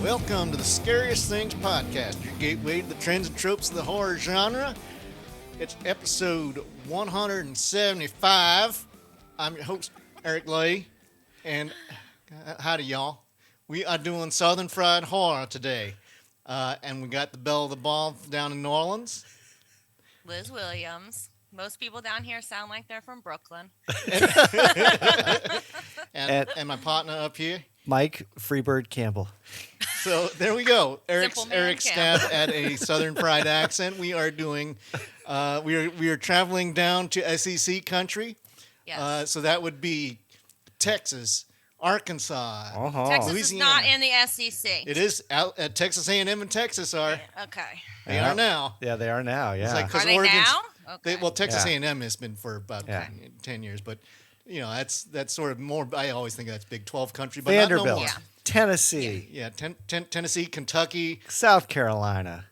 Welcome to the Scariest Things podcast, your gateway to the trends and tropes of the horror genre. It's episode 175. I'm your host, Eric Lay, and howdy, y'all. We are doing Southern Fried Horror today, and we got the Belle of the Ball down in New Orleans. Liz Williams. Most people down here sound like they're from Brooklyn. and my partner up here, Mike Freebird Campbell. So there we go. Eric's Campbell. stab at a Southern fried accent. We are doing. We are traveling down to SEC country. Yes. So that would be Texas, Arkansas, Texas Louisiana. is not in the SEC. It is out at Texas A&M and Texas are. Okay. They are now. Yeah, they are now. Yeah. It's like, 'cause Are they Oregon's- now? Okay. Texas Yeah. A&M has been for about 10 years, but that's sort of more. I always think that's Big 12 country, but Vanderbilt, not no more. Yeah. Tennessee, Yeah, Tennessee, Kentucky, South Carolina,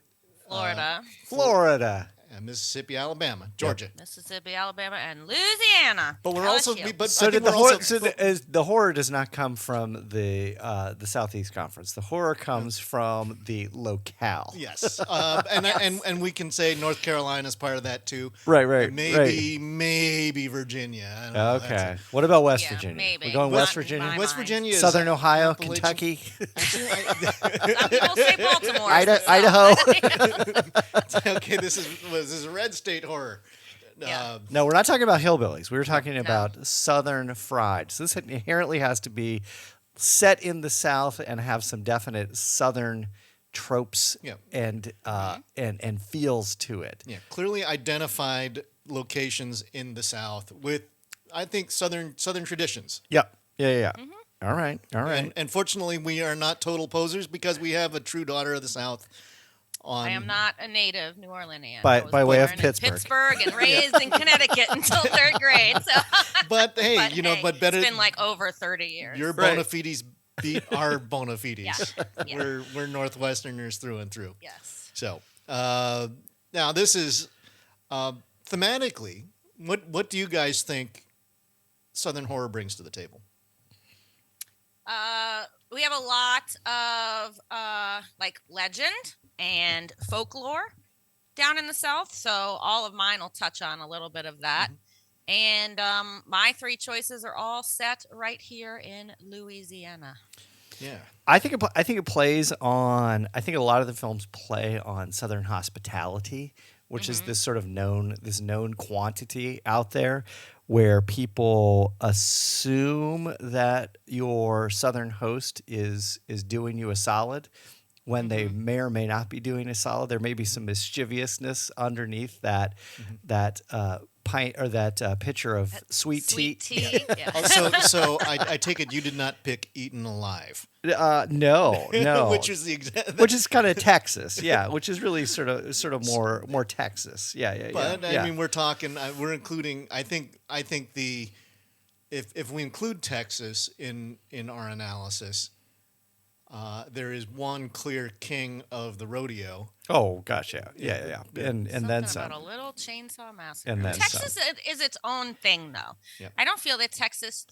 Florida, Florida. Mississippi, Alabama, Georgia. Mississippi, Alabama, and Louisiana. But we're also, LSU. but So I think did the we're horror? also, The horror does not come from the Southeast Conference. The horror comes from the locale. yes, and we can say North Carolina is part of that too. Right. Maybe Virginia. I don't know. Okay. That's What about West Yeah, Virginia? maybe. We're going Not West in Virginia, my West mind. Virginia, is Southern Ohio, Appalachian. Kentucky, Some people say Baltimore. Idaho. Okay, this is a red state horror. Yeah. No, we're not talking about hillbillies. We were talking about Southern fried. So this inherently has to be set in the South and have some definite Southern tropes Yeah. and feels to it. Yeah, clearly identified locations in the South with, I think, Southern traditions. Yep. Yeah. All right. And fortunately, we are not total posers because we have a true daughter of the South. I am not a native New Orleanian. By I was way of born in Pittsburgh. Pittsburgh and raised in Connecticut until third grade. So, But hey, but better. It's been like over 30 years. Your Right. bona fides beat our bona fides. Yeah. We're Northwesterners through and through. Yes. So now this is thematically. What do you guys think Southern horror brings to the table? We have a lot of like legend and folklore down in the South, so all of mine will touch on a little bit of that. And my three choices are all set right here in Louisiana. Yeah. I think it plays on. I think a lot of the films play on Southern hospitality, which is this sort of known quantity out there, where people assume that your Southern host is doing you a solid when they may or may not be doing a solid. There may be some mischievousness underneath that pint or that pitcher of sweet tea. Yeah. So I take it you did not pick Eaten Alive. No. Which is the exact. Which is kind of Texas, yeah. Which is really sort of more Texas, yeah. But yeah. I mean, we're talking. We're including. I think the if we include Texas in our analysis, there is one clear king of the rodeo. Oh gosh, yeah. And then Something some. about a little chainsaw massacre. And then Texas is its own thing, though. Yep. I don't feel that Texas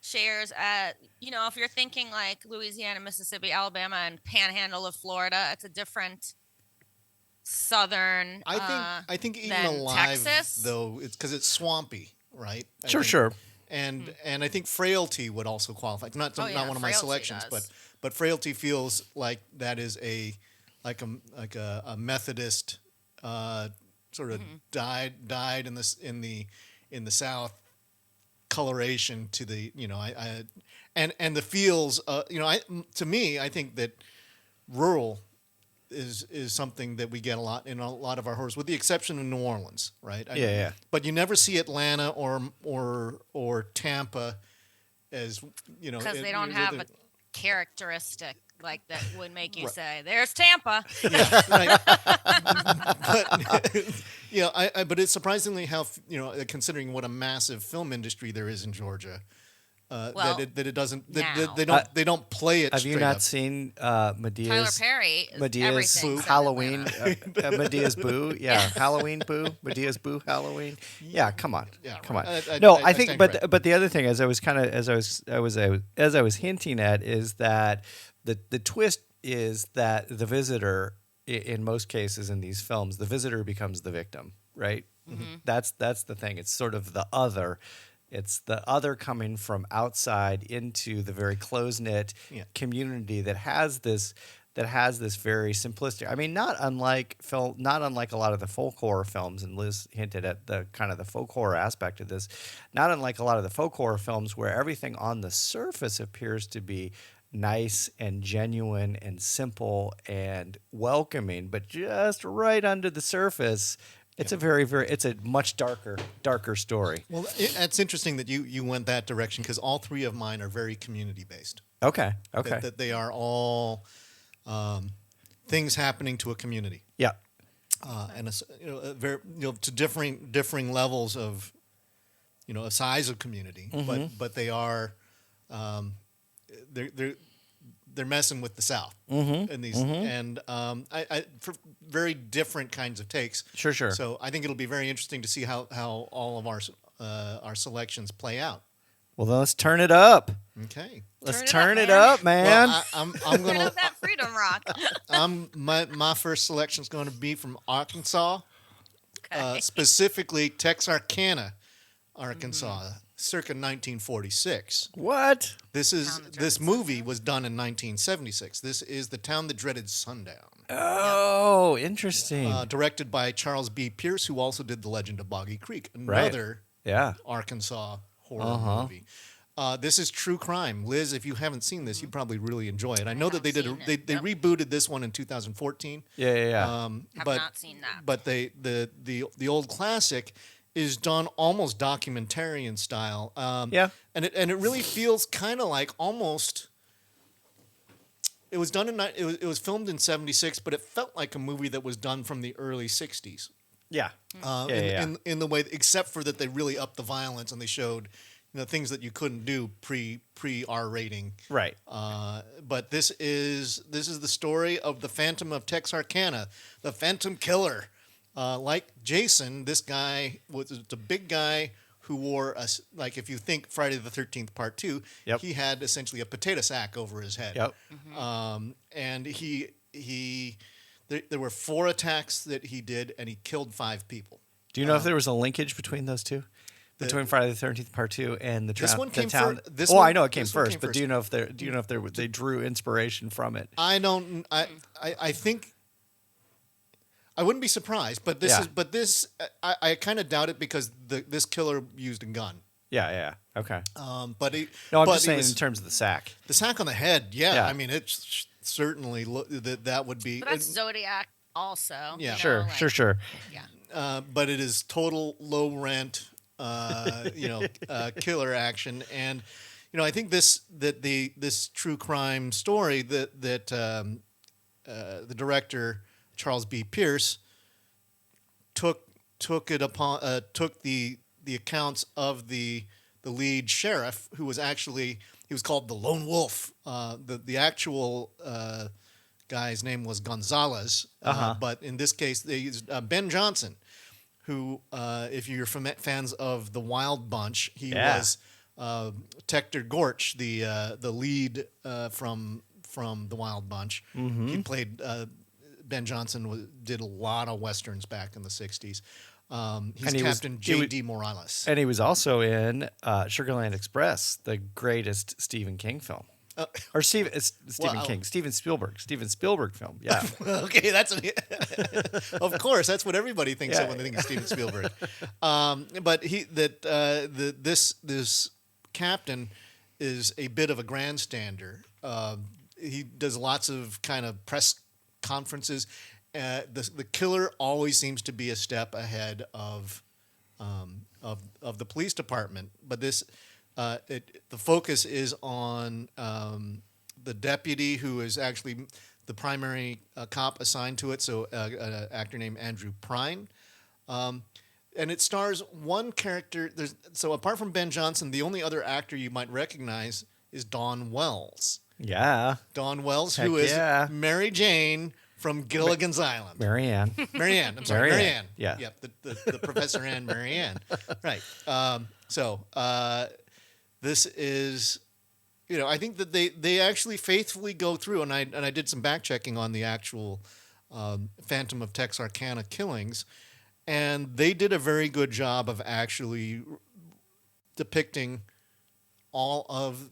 shares, if you're thinking like Louisiana, Mississippi, Alabama, and Panhandle of Florida, it's a different Southern. I think Eaten than Alive Texas. though, it's because it's swampy, right? I think. Sure. And I think Frailty would also qualify. Not Oh, yeah, not one of my Frailty selections, does. but Frailty feels like that is a Methodist sort of died in the South coloration to the and the feels to me I think that rural is something that we get a lot in a lot of our horrors, with the exception of New Orleans, right? Yeah. But you never see Atlanta or Tampa as because they don't have a characteristic like that would make you Right. say, "There's Tampa." Right. But but it's surprisingly how considering what a massive film industry there is in Georgia, Well, that it doesn't now. they don't play it. Have straight you not up. seen Tyler Medea's Perry. Medea's everything said Halloween? Atlanta. Medea's Boo, yeah, Halloween Boo, Medea's Boo Halloween. Yeah, come on, Yeah, come right. on. I No, stand I think, corrected. but the other thing, as I was hinting at, is that the twist is that the visitor, in most cases in these films, the visitor becomes the victim, right? That's the thing. It's sort of the other. It's the other coming from outside into the very close-knit community that has this very simplistic. I mean, not unlike a lot of the folk horror films, and Liz hinted at the kind of the folk horror aspect of this. Not unlike a lot of the folk horror films where everything on the surface appears to be nice and genuine and simple and welcoming, but just right under the surface, it's it's a much darker story. Well, it's interesting that you went that direction because all three of mine are very community based. Okay. That they are all things happening to a community. Yeah. And to differing levels of a size of community, but they are they're messing with the South in these and I for very different kinds of takes. Sure. So I think it'll be very interesting to see how all of our selections play out. Well, then let's turn it up. Okay. Let's turn it up, man. Well, I'm Turn gonna. up that freedom rock. My first selection is going to be from Arkansas, Okay. specifically Texarkana, Arkansas, circa 1946. What? This movie was done in 1976. This is The Town That Dreaded Sundown, Oh, interesting. directed by Charles B. Pierce, who also did The Legend of Boggy Creek, another Yeah. Arkansas horror movie. This is true crime. Liz, if you haven't seen this, you'd probably really enjoy it. I know that they have seen it. they rebooted this one in 2014. Yeah. Have But not seen that. but the old classic is done almost documentarian style. Yeah. And it really feels kind of like almost. It was done it was filmed in '76, but it felt like a movie that was done from the early '60s. Yeah. In the way, except for that they really upped the violence and they showed things that you couldn't do pre R rating. Right. But this is the story of the Phantom of Texarkana, the Phantom Killer. Like Jason, this guy was a big guy who wore like if you think Friday the 13th Part 2, Yep. he had essentially a potato sack over his head. Yep. And there were 4 attacks that he did, and he killed 5 people. Do you know if there was a linkage between those two? Between Friday the 13th Part 2 and the This one came town. first. I know it came first, but do you know if they drew inspiration from it? I don't. I think. I wouldn't be surprised, but this I kind of doubt it because this killer used a gun. Yeah. Okay. I'm just saying in terms of the sack. The sack on the head. Yeah. Yeah. I mean, it's certainly that would be. But that's Zodiac also. Yeah. Sure. Yeah. But it is total low rent. Killer action, and I think this true crime story that the director Charles B. Pierce took the accounts of the lead sheriff, who was actually he was called the Lone Wolf. The actual guy's name was Gonzalez, but in this case they used Ben Johnson, who, if you're fans of The Wild Bunch, he was Tector Gorch, the lead from The Wild Bunch. He played Ben Johnson did a lot of westerns back in the '60s. He's Captain J.D. Morales, and he was also in Sugarland Express, the greatest Stephen King film. Or Stephen Spielberg film. Yeah. Okay, of course that's what everybody thinks of when they think of Steven Spielberg. But this captain is a bit of a grandstander. He does lots of kind of press conferences. The killer always seems to be a step ahead of the police department. But this. The focus is on the deputy, who is actually the primary cop assigned to it, so an actor named Andrew Prine. And it stars one character. So apart from Ben Johnson, the only other actor you might recognize is Dawn Wells. Yeah. Dawn Wells, who is Mary Jane from Gilligan's Island. Marianne. I'm sorry, Marianne. Yeah. Yep, the Professor Anne Marianne. Right. This is I think that they actually faithfully go through, and I did some back checking on the actual Phantom of Texarkana killings, and they did a very good job of actually depicting all of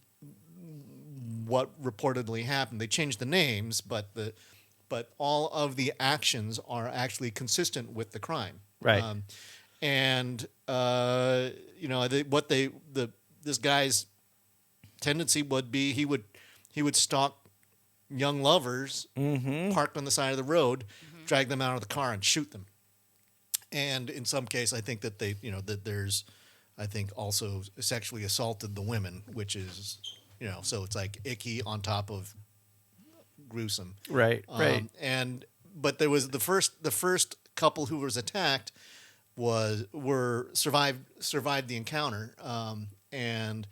what reportedly happened. They changed the names, but all of the actions are actually consistent with the crime. Right. And this guy's tendency would be he would stalk young lovers parked on the side of the road, drag them out of the car and shoot them. And in some case, I think that there's also sexually assaulted the women, which is, so it's like icky on top of gruesome. Right. But there was the first couple who was attacked survived the encounter, and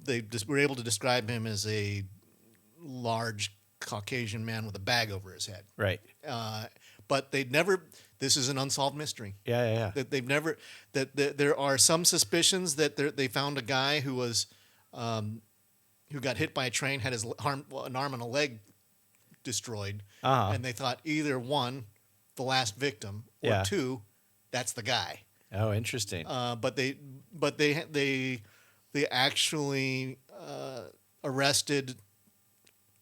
they just were able to describe him as a large Caucasian man with a bag over his head. Right. But they'd never. This is an unsolved mystery. Yeah. That they've never. That there are some suspicions that they found a guy who was, who got hit by a train, had an arm and a leg destroyed, and they thought either one, the last victim, or two, that's the guy. Oh, interesting. But they actually arrested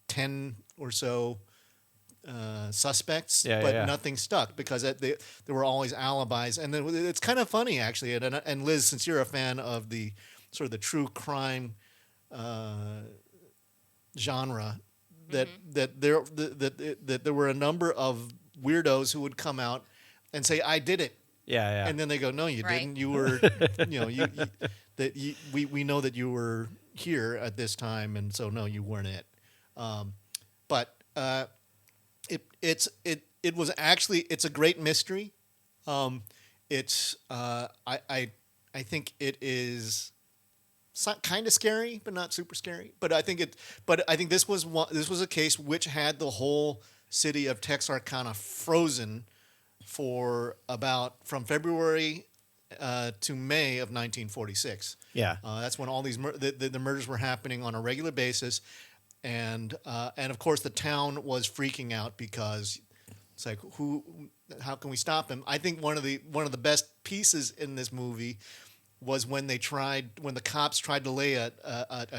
10 or so suspects, nothing stuck because there were always alibis. And then it's kind of funny, actually. And Liz, since you're a fan of the sort of the true crime genre, that there were a number of weirdos who would come out and say, "I did it." Yeah. And then they go, "No, you didn't. You were, we know that you were here at this time, and so no, you weren't it." But it was actually, it's a great mystery. I think it is kind of scary, but not super scary. But I think this was a case which had the whole city of Texarkana frozen for from February to May of 1946. Yeah. That's when all these the murders were happening on a regular basis, and of course the town was freaking out because it's like, how can we stop him? I think one of the best pieces in this movie was when the cops tried to lay a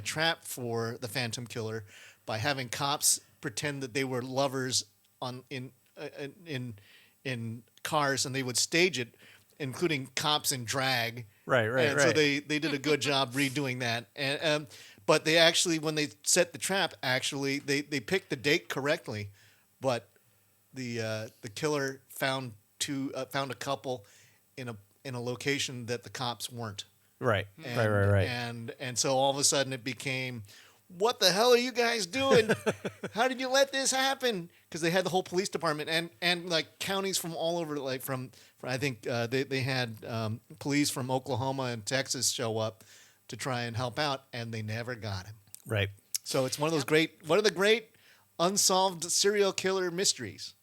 trap for the Phantom Killer by having cops pretend that they were lovers in cars, and they would stage it, including cops in drag. Right. So they did a good job redoing that. And but they actually, when they set the trap, actually they picked the date correctly, but the killer found a couple in a location that the cops weren't. Right. And so all of a sudden it became, what the hell are you guys doing? How did you let this happen? Because they had the whole police department and like counties from all over, like from I think they had police from Oklahoma and Texas show up to try and help out, and they never got him. Right. So it's one of the great unsolved serial killer mysteries.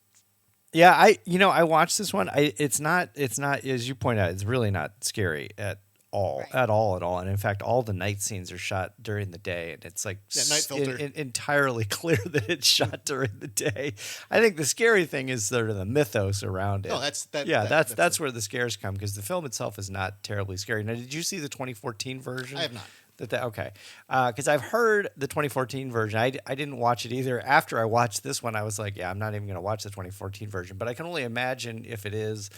Yeah, I watched this one. It's not as you point out, it's really not scary at all. And in fact, all the night scenes are shot during the day, and it's like night filter. Entirely clear that it's shot during the day. I think the scary thing is sort of the mythos around it. No, that's where the scares come, because the film itself is not terribly scary. Now, did you see the 2014 version? I have not. Okay, because I've heard the 2014 version. I didn't watch it either. After I watched this one, I was like, yeah, I'm not even going to watch the 2014 version. But I can only imagine if it is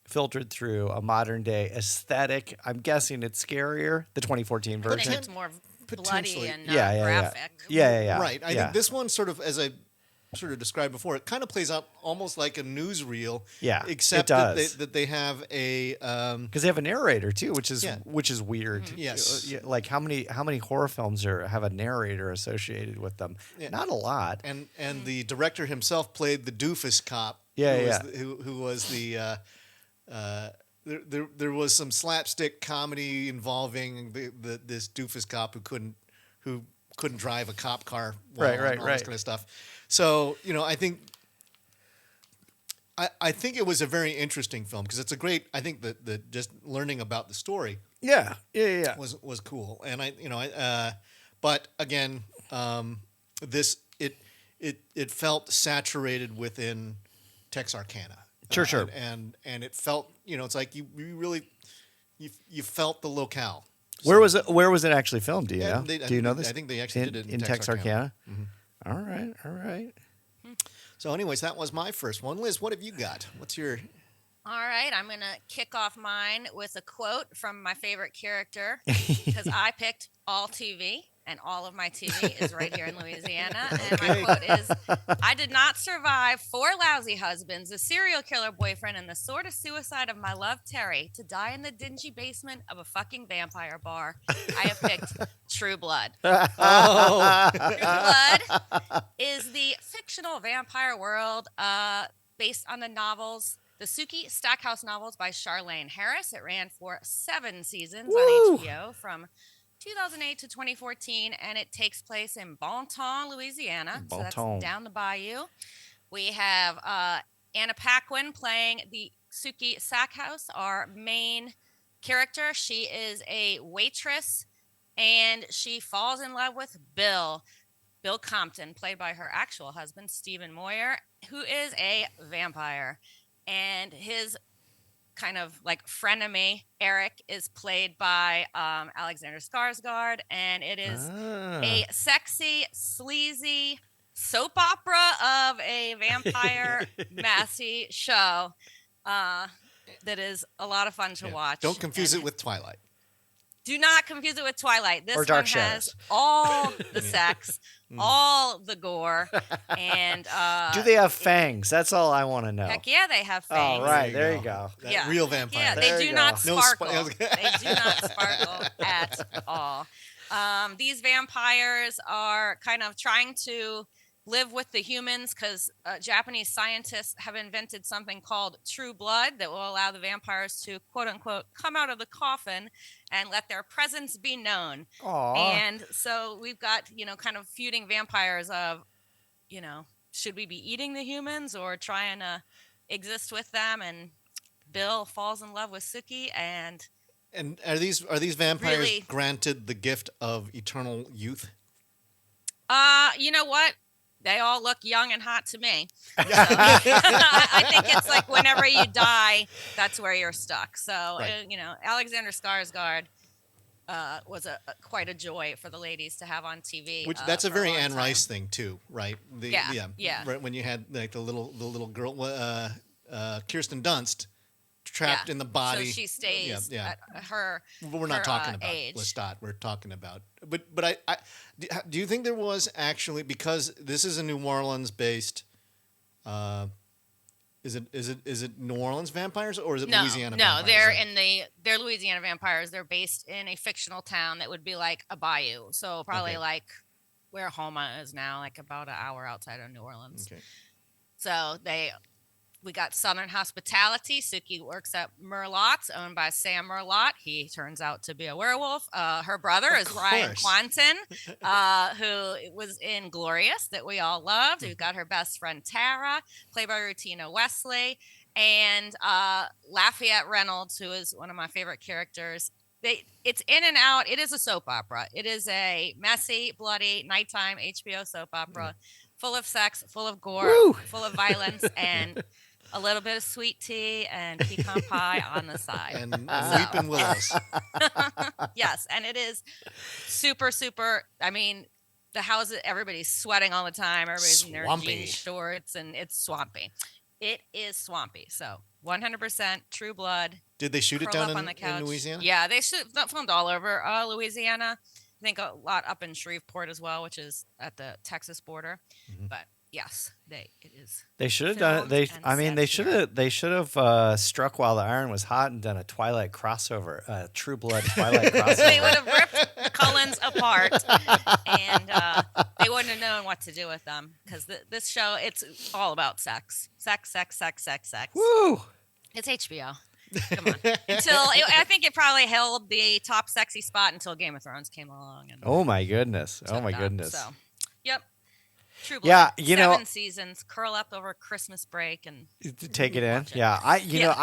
filtered through a modern day aesthetic. I'm guessing it's scarier, the 2014 version. I think it's more bloody and graphic. Yeah. Right. I think this one, sort of, as I sort of described before, it kind of plays out almost like a newsreel. Yeah, except that they have a because they have a narrator too, which is weird. Mm-hmm. Yes. Like how many horror films have a narrator associated with them? Yeah. Not a lot. And the director himself played the doofus cop. Who was the there was some slapstick comedy involving this doofus cop who couldn't drive a cop car, all this kind of stuff. So I think it was a very interesting film, because it's a great. I think that just learning about the story, yeah, was cool. And but again, this it felt saturated within Texarkana. Sure. And it felt, it's like you really you felt the locale. Where was it? Where was it actually filmed? Do you know? They- Do you know this? I think they actually did it in Texarkana. Texarkana. All right. So, anyways, that was my first one. Liz, what have you got? What's your? All right, I'm going to kick off mine with a quote from my favorite character because I picked all TV, and all of my TV is right here in Louisiana. And my quote is, I did not survive 4 lousy husbands, a serial killer boyfriend, and the sort of suicide of my love, Terry, to die in the dingy basement of a fucking vampire bar. I have picked True Blood. Oh, True Blood is the fictional vampire world based on the novels, the Sookie Stackhouse novels by Charlaine Harris. It ran for 7 seasons on HBO from 2008 to 2014, and it takes place in Bonton, Louisiana. So that's down the bayou. We have Anna Paquin playing the Sookie Stackhouse, our main character. She is a waitress, and she falls in love with Bill Compton, played by her actual husband, Stephen Moyer, who is a vampire. And his kind of like frenemy, Eric, is played by Alexander Skarsgård, and it is a sexy, sleazy soap opera of a vampire messy show that is a lot all fun to watch. Don't confuse it with Twilight. Do not confuse it with Twilight. This Or Dark one Shadows. has all the sex, all the gore, and Do they have fangs? That's all I want to know. heck yeah, they have fangs. Oh, right. There you go. That real vampire. Yeah, There they you do not go. No sparkle. sp- They do not sparkle at all. These vampires are kind of trying to live with the humans because Japanese scientists have invented something called true blood that will allow the vampires to, quote unquote, come out of the coffin and let their presence be known. Aw. And so we've got, kind of feuding vampires of, should we be eating the humans or trying to exist with them? And Bill falls in love with Sookie, and are these vampires Really- granted the gift of eternal youth? you know what? They all look young and hot to me. So, I think it's like whenever you die, that's where you're stuck. So, Right. Alexander Skarsgård was quite a joy for the ladies to have on TV. Which that's a for very long Anne time. Rice thing too, right? Yeah. Right, when you had like the little girl, Kirsten Dunst, trapped in the body. So she stays Yeah. at her. But we're not her, talking about age. Lestat. We're talking about, but do you think there was actually, because this is a New Orleans based, is it New Orleans vampires or is it Louisiana vampires? No, they're Louisiana vampires. They're based in a fictional town that would be like a bayou. So probably Okay. like where Homa is now, like about an hour outside of New Orleans. Okay. So we got Southern Hospitality. Sookie works at Merlot's, owned by Sam Merlot. He turns out to be a werewolf. Her brother is Ryan course. Quanten, who was in Glorious, that we all loved. We've got her best friend Tara, played by Rutina Wesley, and Lafayette Reynolds, who is one of my favorite characters. It's in and out. It is a soap opera. It is a messy, bloody, nighttime HBO soap opera, full of sex, full of gore, Woo! full of violence, and a little bit of sweet tea and pecan pie on the side. And weeping willows. Yes, and it is super, super. I mean, the house, everybody's sweating all the time. Everybody's in their Swampy. jean shorts, and it's swampy. It is swampy. So 100% True Blood. Did they shoot it Curl down up on the couch. in Louisiana? Yeah, they filmed all over Louisiana. I think a lot up in Shreveport as well, which is at the Texas border. Mm-hmm. But yes, it is. They should have done it. filmed and They should have struck while the iron was hot and done a Twilight crossover, True Blood Twilight crossover. They would have ripped Cullens apart, and they wouldn't have known what to do with them because this show, it's all about sex. Sex. Woo! It's HBO. Come on. I think it probably held the top sexy spot until Game of Thrones came along. And Oh my goodness! Oh took my that. goodness! So, yep. True Blood. Yeah, you know- 7 seasons, curl up over Christmas break, and To take it in. watch it. Yeah, Yeah.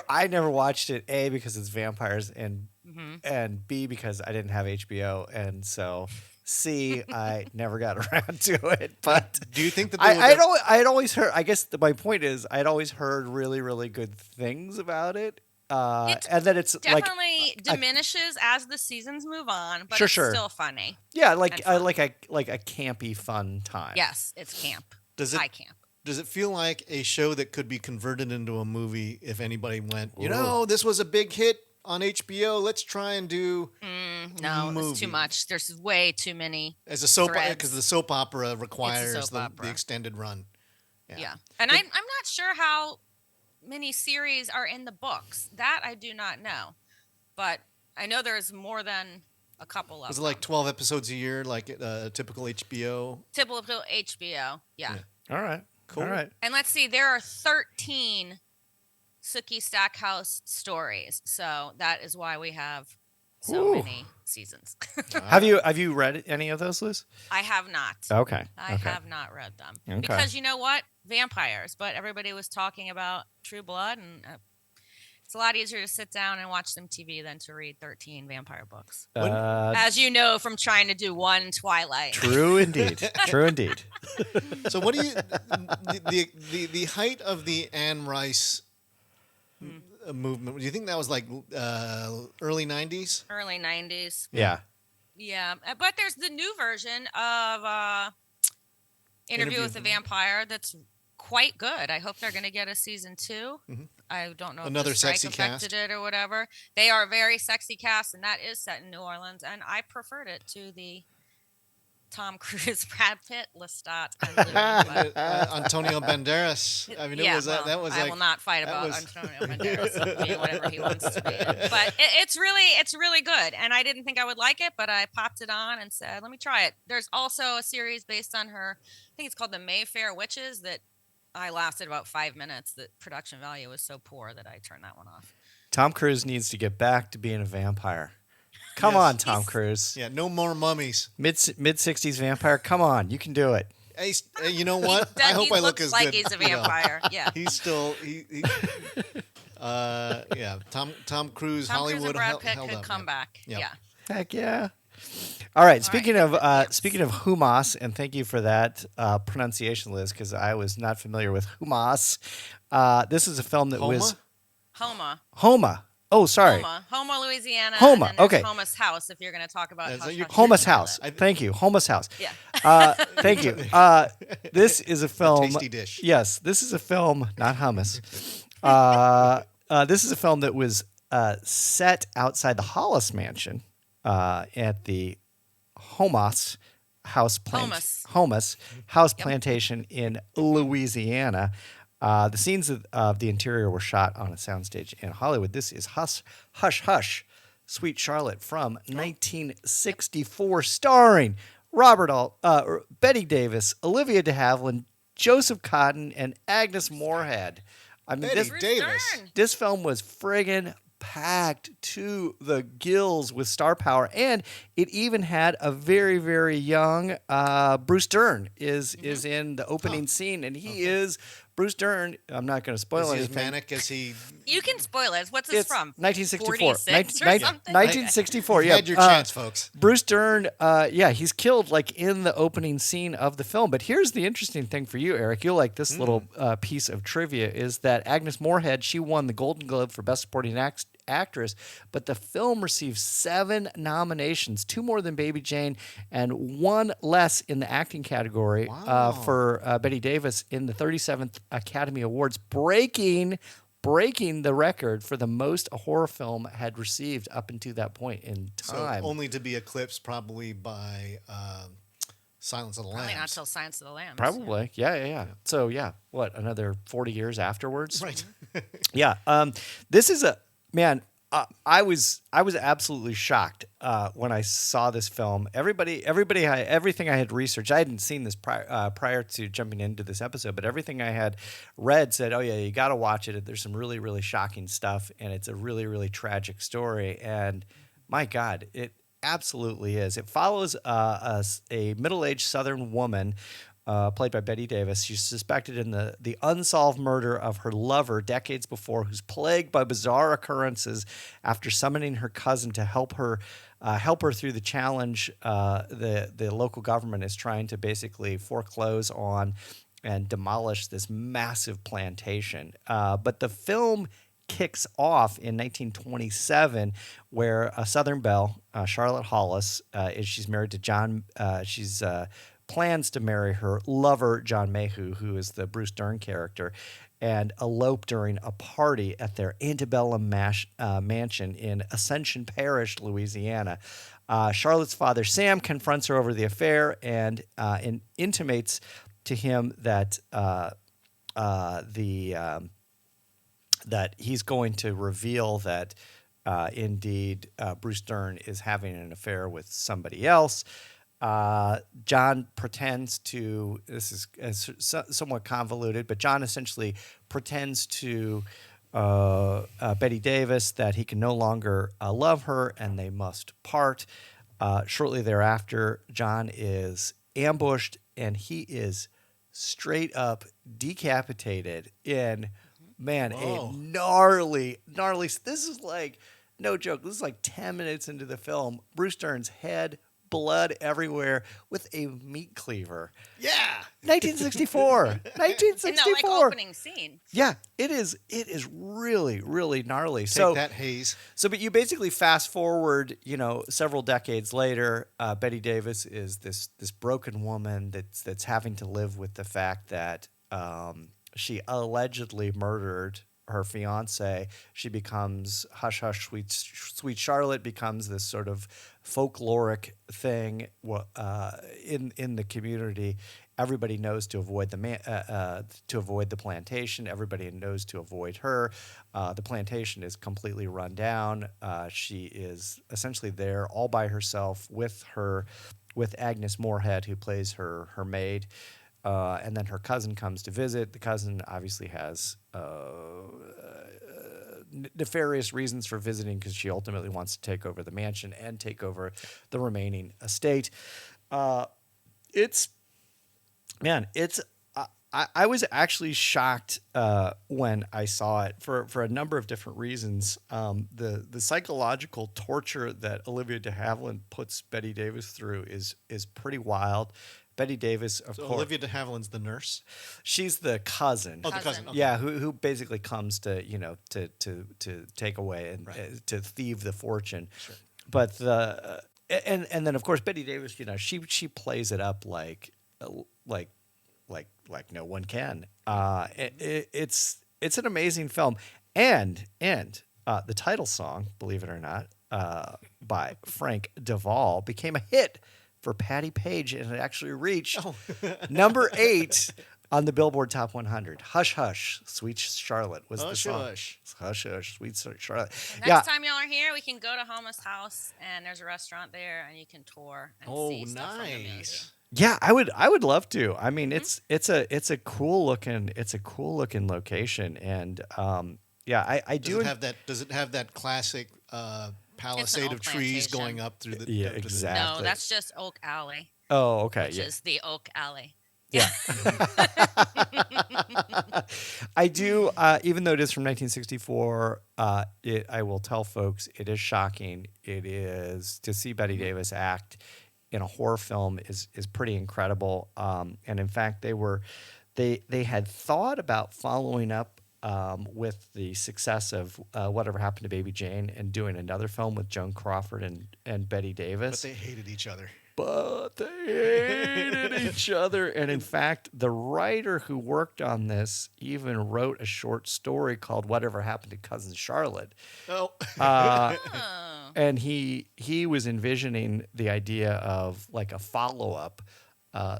I never watched it. A, because it's vampires, and Mhm. and B, because I didn't have HBO, and so C, I never got around to it. But Do you think that I'd always heard. I guess my point is, I'd always heard really, really good things about it. It And then it's definitely diminishes as the seasons move on, but it's still funny. Yeah, and like fun. like a campy fun time. Yes, it's camp. High camp. Does it feel like a show that could be converted into a movie if anybody went, this was a big hit on HBO, let's try and do No, movie. it's too much. There's way too many as a soap threads. because the soap opera requires soap opera. the extended run. Yeah. And I'm not sure how many series are in the books. That I do not know. But I know there's more than a couple of Was it them. like 12 episodes a year, like typical HBO? Typical HBO, yeah. All right. Cool. All right. And let's see, there are 13 Sookie Stackhouse stories. So that is why we have so many seasons. Have you read any of those, Liz? I have not. Okay. I have not read them. Okay. Because you know what? Vampires. But everybody was talking about True Blood, and it's a lot easier to sit down and watch some TV than to read 13 vampire books. As you know from trying to do one Twilight. True indeed. True indeed. So what do you the height of the Anne Rice movement? Do you think that was like early 90s? Early 90s. Yeah. Yeah. But there's the new version of Interview with the Vampire that's quite good. I hope they're going to get a season 2. Mm-hmm. I don't know Another if the strike sexy affected cast it or whatever. They are a very sexy cast, and that is set in New Orleans, and I preferred it to the Tom Cruise, Brad Pitt, Lestat, and Antonio Banderas. I mean, I will not fight about Antonio Banderas being whatever he wants to be. But it's really good, and I didn't think I would like it, but I popped it on and said, let me try it. There's also a series based on her, I think it's called The Mayfair Witches, that I lasted about 5 minutes. The production value was so poor that I turned that one off. Tom Cruise needs to get back to being a vampire. Come on, Tom Cruise. Yeah, no more mummies. Mid 60s vampire. Come on, you can do it. Hey, you know what? I hope I look as like good. He's a vampire. Yeah. He's still Tom Cruise, Tom Hollywood Cruise and Brad Pitt held could up, come back. Yep. Yeah. Heck yeah. All right. Speaking of hummus, and thank you for that pronunciation, Liz, because I was not familiar with hummus. This is a film that was Homa. Oh, sorry. Homa, Louisiana. Homa. And Okay. Homa's House, if you're going to talk about Homa's House. Thank you. Homa's House. Yeah. Thank you. This is a film. Tasty dish. Yes, this is a film, not hummus. This is a film that was set outside the Hollis Mansion at the Homas House Plantation in Louisiana. The scenes of the interior were shot on a soundstage in Hollywood. This is Hush, Hush, Sweet Charlotte from 1964, starring Betty Davis, Olivia de Havilland, Joseph Cotten, and Agnes Moorehead. I mean, this film was friggin' packed to the gills with star power, and it even had a very, very young Bruce Dern is in the opening scene, and he is Bruce Dern. I'm not going to spoil anything. Is he as manic as he? You can spoil it. What's this from? 1964. 46 or something? 1964. You Yeah, had your chance, folks. Bruce Dern. He's killed like in the opening scene of the film. But here's the interesting thing for you, Eric. You'll like this little piece of trivia: is that Agnes Moorehead, she won the Golden Globe for Best Supporting Actress, but the film received 7 nominations, 2 more than Baby Jane, and 1 less in the acting category for Betty Davis in the 37th Academy Awards, breaking the record for the most a horror film had received up until that point in time. So only to be eclipsed probably by Silence of the Lambs. Probably not till Silence of the Lambs. Probably, yeah. So what? Another 40 years afterwards, right? Yeah. This is a man. I was absolutely shocked when I saw this film. Everything I had researched, I hadn't seen this prior to jumping into this episode, but everything I had read said, "Oh yeah, you got to watch it. There's some really, really shocking stuff, and it's a really, really tragic story." And my God, it absolutely is. It follows a middle-aged Southern woman played by Betty Davis. She's suspected in the unsolved murder of her lover decades before, who's plagued by bizarre occurrences after summoning her cousin to help her through the challenge. The local government is trying to basically foreclose on and demolish this massive plantation. But the film kicks off in 1927, where Southern Belle, Charlotte Hollis, she's married to John. She's plans to marry her lover, John Mayhew, who is the Bruce Dern character, and elope during a party at their antebellum mansion in Ascension Parish, Louisiana. Charlotte's father, Sam, confronts her over the affair and intimates to him that that he's going to reveal that indeed Bruce Dern is having an affair with somebody else. John pretends to, this is somewhat convoluted, but John essentially pretends to Betty Davis that he can no longer love her and they must part. Shortly thereafter, John is ambushed and he is straight up decapitated in, man, Whoa. a gnarly. This is like, no joke, this is like 10 minutes into the film. Bruce Dern's head, blood everywhere, with a meat cleaver. Yeah. 1964. In that 1964. opening scene. Yeah, it is really, really gnarly. Take that, Hayes. But you basically fast forward, several decades later. Betty Davis is this broken woman that's having to live with the fact that she allegedly murdered her fiance. She becomes Hush Hush Sweet Charlotte, becomes this sort of folkloric thing in the community. Everybody knows to avoid the plantation. Everybody knows to avoid her. The plantation is completely run down. She is essentially there all by herself with Agnes Moorehead, who plays her maid. And then her cousin comes to visit. The cousin obviously has nefarious reasons for visiting because she ultimately wants to take over the mansion and take over the remaining estate. I was actually shocked when I saw it for a number of different reasons. The psychological torture that Olivia de Havilland puts Betty Davis through is pretty wild. Betty Davis, of course. Olivia de Havilland's the nurse. She's the cousin. Oh, the cousin. Okay. Yeah, who basically comes to to take away and to thieve the fortune. Sure. But and then of course Betty Davis, she plays it up like no one can. It's an amazing film, and the title song, believe it or not, by Frank Duvall, became a hit for Patti Page, and it actually reached number 8 on the Billboard Top 100. Hush Hush, Sweet Charlotte was the song. Hush. Hush Hush, Sweet Charlotte. Next time y'all are here, we can go to Homa's house, and there's a restaurant there, and you can tour and see stuff from the museum. Nice. Yeah, I would love to. I mean, it's a cool looking location, and I do Does it have that classic palisade of trees plantation. going up through the? Yeah, up to the- exactly. No, that's just Oak Alley, Oh, okay. which is the Oak Alley. Yeah. I do, even though it is from 1964, I will tell folks it is shocking. It is to see Betty Davis act in a horror film is pretty incredible. And in fact, they had thought about following up with the success of Whatever Happened to Baby Jane and doing another film with Joan Crawford and Betty Davis. But they hated each other. And in fact, the writer who worked on this even wrote a short story called Whatever Happened to Cousin Charlotte. Oh. And he was envisioning the idea of like a follow-up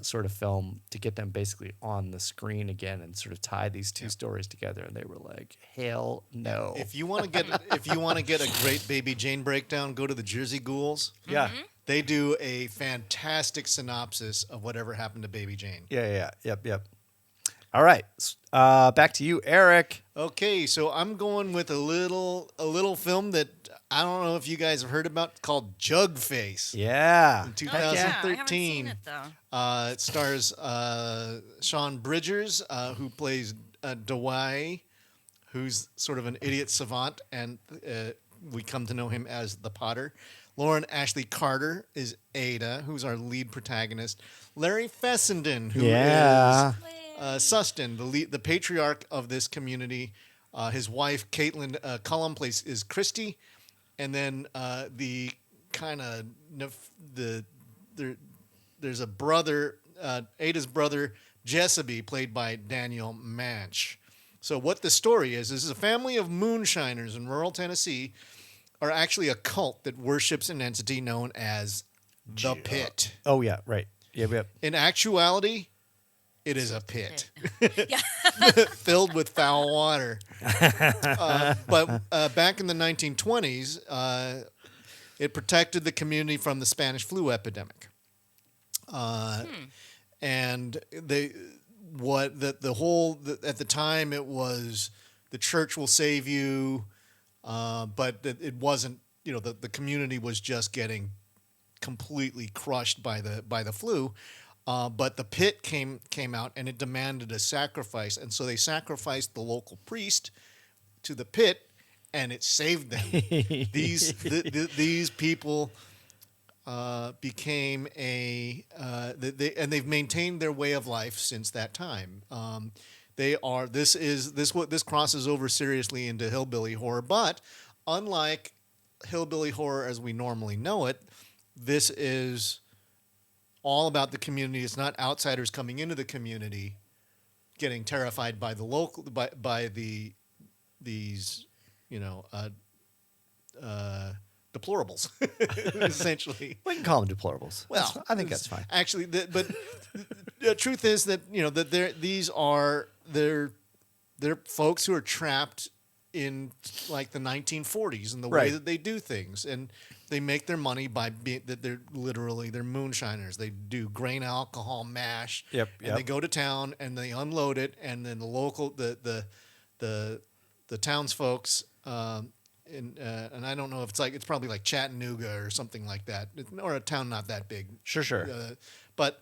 sort of film to get them basically on the screen again and sort of tie these two stories together. And they were like, hell no. If you want to get a great Baby Jane breakdown, go to the Jersey Ghouls. Yeah. They do a fantastic synopsis of Whatever Happened to Baby Jane. Yeah. Yep. All right. Back to you, Eric. Okay, so I'm going with a little film that I don't know if you guys have heard about. It's called Jug Face. Yeah. In Oh, yeah. I haven't 2013. seen it though. It stars Sean Bridgers, who plays Dewey, who's sort of an idiot savant, and we come to know him as the Potter. Lauren Ashley Carter is Ada, who's our lead protagonist. Larry Fessenden, who Yeah. is Sustin, the patriarch of this community. His wife, Caitlin Cullum, is Christy. And then the kind of there's a brother, Ada's brother, Jessaby, played by Daniel Manch. So what the story is a family of moonshiners in rural Tennessee are actually a cult that worships an entity known as the Pit. Oh, yeah, right. Yep. In actuality, it is a pit Yeah. filled with foul water. But back in the 1920s, it protected the community from the Spanish flu epidemic. And at the time it was the church will save you, but it wasn't. The community was just getting completely crushed by the flu. But the pit came out and it demanded a sacrifice, and so they sacrificed the local priest to the pit, and it saved them. These people became they've maintained their way of life since that time. This crosses over seriously into hillbilly horror, but unlike hillbilly horror as we normally know it, this is all about the community. It's not outsiders coming into the community getting terrified by the local by these deplorables essentially. We can call them deplorables. Well, I think that's fine. Actually, but the truth is that they're folks who are trapped in like the 1940s and the way Right. that they do things, and they make their money by being that they're moonshiners. They do grain alcohol mash. Yep. And they go to town and they unload it, and then the local the townsfolks. And I don't know if it's probably like Chattanooga or something like that, or a town not that big. Sure. But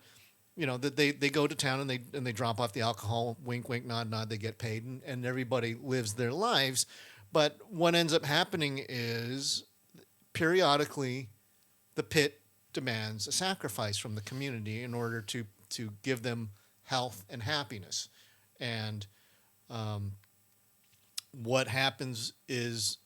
that they go to town and they drop off the alcohol. Wink, wink, nod, nod. They get paid, and everybody lives their lives. But what ends up happening is periodically, the pit demands a sacrifice from the community in order to give them health and happiness. And what happens is,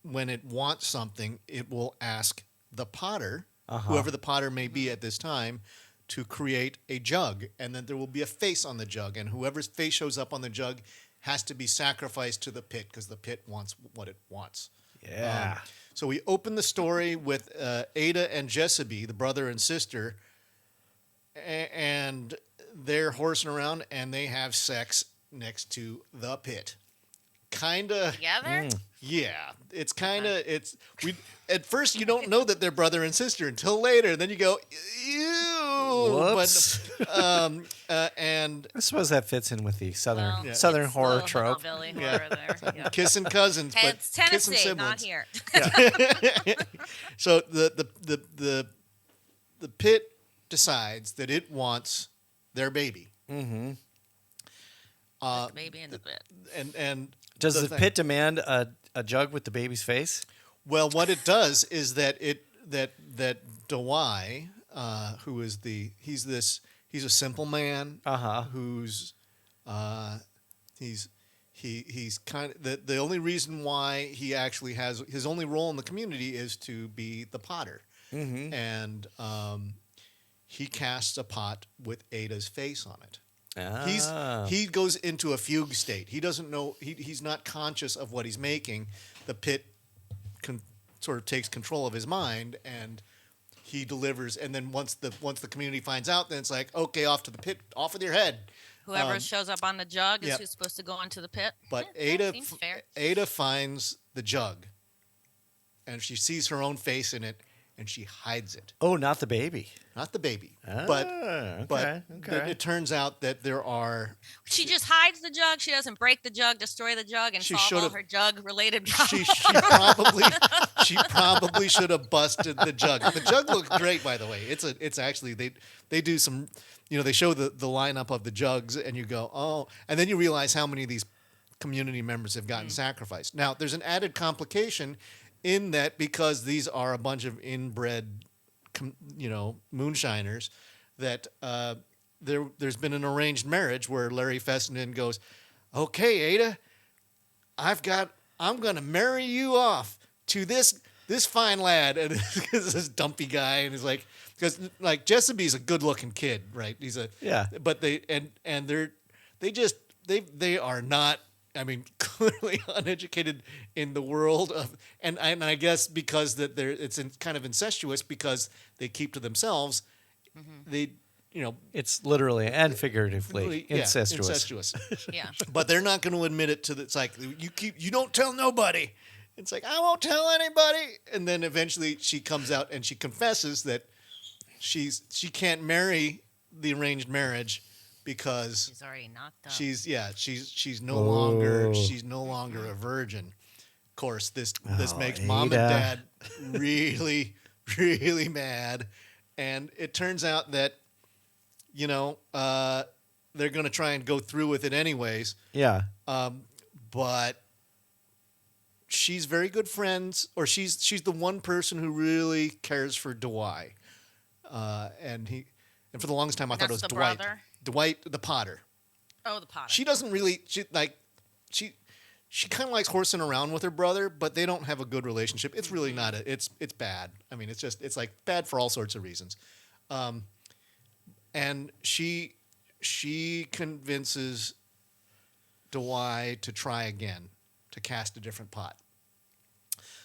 when it wants something, it will ask the potter, whoever the potter may be at this time, to create a jug. And then there will be a face on the jug. And whoever's face shows up on the jug has to be sacrificed to the pit, because the pit wants what it wants. Yeah. So we open the story with Ada and Jessaby, the brother and sister, and they're horsing around and they have sex next to the pit. Kinda. Together? Yeah, it's kind of at first you don't know that they're brother and sister until later. Then you go, ew. Whoops. But and I suppose that fits in with the southern Well, southern it's horror little trope. hillbilly Yeah. horror there. Yeah. kissing cousins, but It's kissing Tennessee, siblings. not here. So the pit decides that it wants their baby. Mm-hmm. The baby in the pit. And Does the thing- pit demand a jug with the baby's face? Well, what it does is that Dewey, who is he's a simple man. Who's he's kind of the only reason why he actually has his only role in the community is to be the potter. Mm-hmm. And he casts a pot with Ada's face on it. He goes into a fugue state. He doesn't know. He's not conscious of what he's making. The pit sort of takes control of his mind, and he delivers. And then once the community finds out, then it's like, okay, off to the pit, off with your head. Whoever shows up on the jug is yep. who's supposed to go into the pit. But Yeah, seems fair. Ada finds the jug, and she sees her own face in it, and she hides it. Oh, not the baby. Not the baby, Ah, but okay. it turns out that there are. She just hides the jug. She doesn't break the jug, destroy the jug, and She solve all should've- her jug-related She problems. she probably should have busted the jug. The jug looks great, by the way. It's actually they do some, they show the lineup of the jugs, and you go, oh, and then you realize how many of these community members have gotten sacrificed. Now, there's an added complication in that because these are a bunch of inbred, moonshiners, that there's been an arranged marriage where Larry Fessenden goes, okay, Ada, I'm going to marry you off to this fine lad. And it's this dumpy guy. And he's like, because like Jessebe's a good looking kid, right? He's but they are not, I mean, clearly uneducated in the world of, and I guess because it's kind of incestuous because they keep to themselves. They, It's literally and figuratively incestuous. Yeah. But they're not going to admit it it's like you don't tell nobody. It's like I won't tell anybody, and then eventually she comes out and she confesses that she can't marry the arranged marriage because She's already knocked up. she's no longer a virgin. Of course, this makes mom and dad really really mad, and it turns out that they're going to try and go through with it anyways. Yeah. But she's very good friends, or she's the one person who really cares for Dwight. And for the longest time I thought it was That's the Dwight. brother? Dwight the Potter. Oh, the Potter. She doesn't really she kind of likes horsing around with her brother, but they don't have a good relationship. It's really not it's bad. I mean, it's like bad for all sorts of reasons. And she convinces Dwight to try again, to cast a different pot.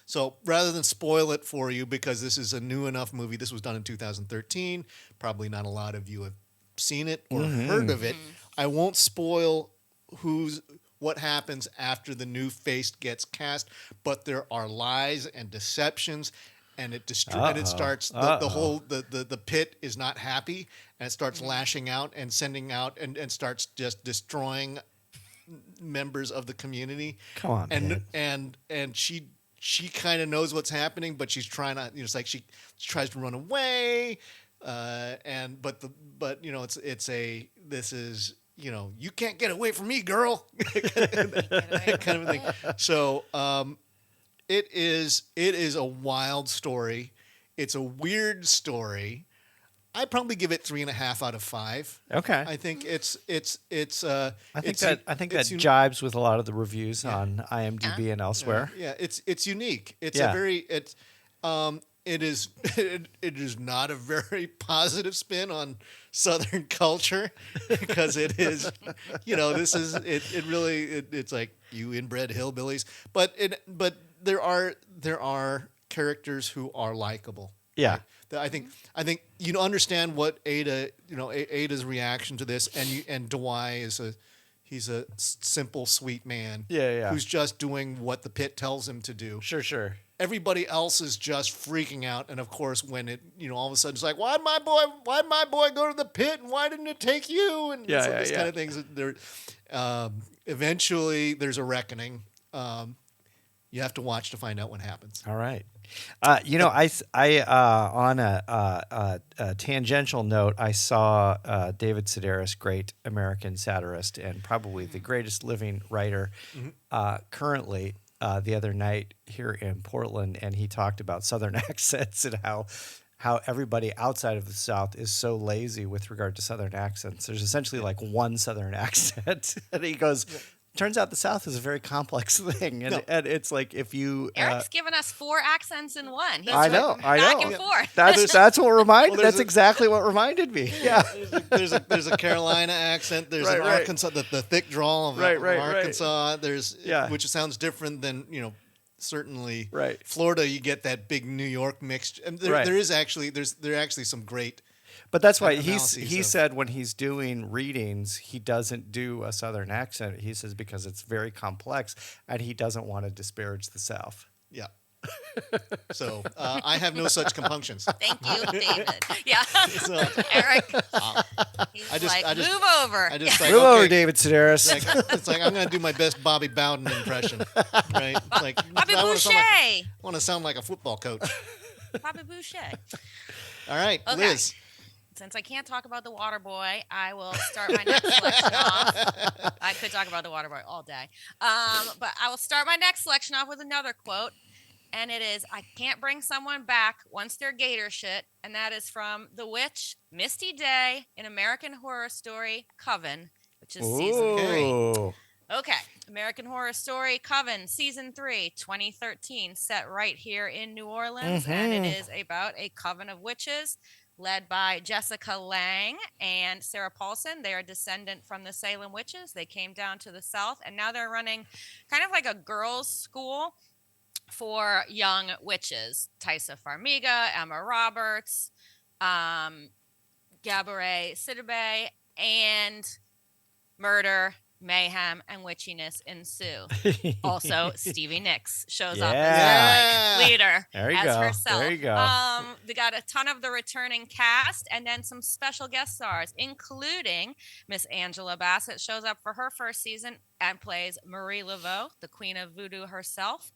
So rather than spoil it for you, because this is a new enough movie, this was done in 2013. Probably not a lot of you have seen it or heard of it. I won't spoil what happens after the new face gets cast, but there are lies and deceptions, and it starts the whole the pit is not happy, and it starts lashing out and sending out and starts just destroying members of the community. Come on, and she kind of knows what's happening, but she's trying to, it's like she tries to run away, you can't get away from me, girl, kind of thing. So it is a wild story. It's a weird story. I'd probably give it 3.5 out of 5. Okay. I think I think that jibes with a lot of the reviews on IMDb and elsewhere. Yeah, it's unique. It is not a very positive spin on Southern culture, because it is, it's like you inbred hillbillies, but there are characters who are likable. Yeah. Right? I think you understand what Ada's reaction to this, and Dwight he's a simple, sweet man. Yeah. Who's just doing what the pit tells him to do. Sure. Everybody else is just freaking out, and of course, when it all of a sudden it's like, why'd my boy go to the pit, and why didn't it take you? And this kind of things. There, eventually, there's a reckoning. You have to watch to find out what happens. All right. I on a tangential note, I saw David Sedaris, great American satirist and probably the greatest living writer currently, the other night here in Portland, and he talked about Southern accents and how everybody outside of the South is so lazy with regard to Southern accents. There's essentially like one Southern accent, and he goes, turns out the South is a very complex thing, and it's like if you Eric's given us 4 accents in one. He's I know. back and forth. That's what reminded. That's exactly what reminded me. Yeah, there's a Carolina accent. There's an Arkansas, the thick drawl of Arkansas. Right. There's which sounds different than certainly right. Florida. You get that big New York mixed. And there are actually some great. But that's why he said when he's doing readings, he doesn't do a Southern accent. He says because it's very complex, and he doesn't want to disparage the South. Yeah. So I have no such compunctions. Thank you, David. Yeah. So Eric, he's I just- like, I just- move over. I just like, Move over, okay. David Sedaris. It's like I'm gonna do my best Bobby Bowden impression, right? It's like Bobby I want Boucher. to sound like a football coach. Bobby Boucher. All right, Okay. Liz. Since I can't talk about the water boy, I will start my next selection off. I could talk about the water boy all day. But I will start my next selection off with another quote. And it is, I can't bring someone back once they're gator shit. And that is from The Witch, Misty Day in American Horror Story, Coven, which is season 3. Ooh. Okay. American Horror Story, Coven, season 3, 2013, set right here in New Orleans. And it is about a coven of witches led by Jessica Lange and Sarah Paulson. They are descendant from the Salem witches. They came down to the South, and now they're running kind of like a girls' school for young witches. Tysa Farmiga, Emma Roberts, Gabourey Sidibe, and murder, mayhem, and witchiness ensue. Also, Stevie Nicks shows up as Yeah. their leader There you as go. herself. There you go. They got a ton of the returning cast, and then some special guest stars, including Miss Angela Bassett shows up for her first season and plays Marie Laveau, the queen of voodoo herself.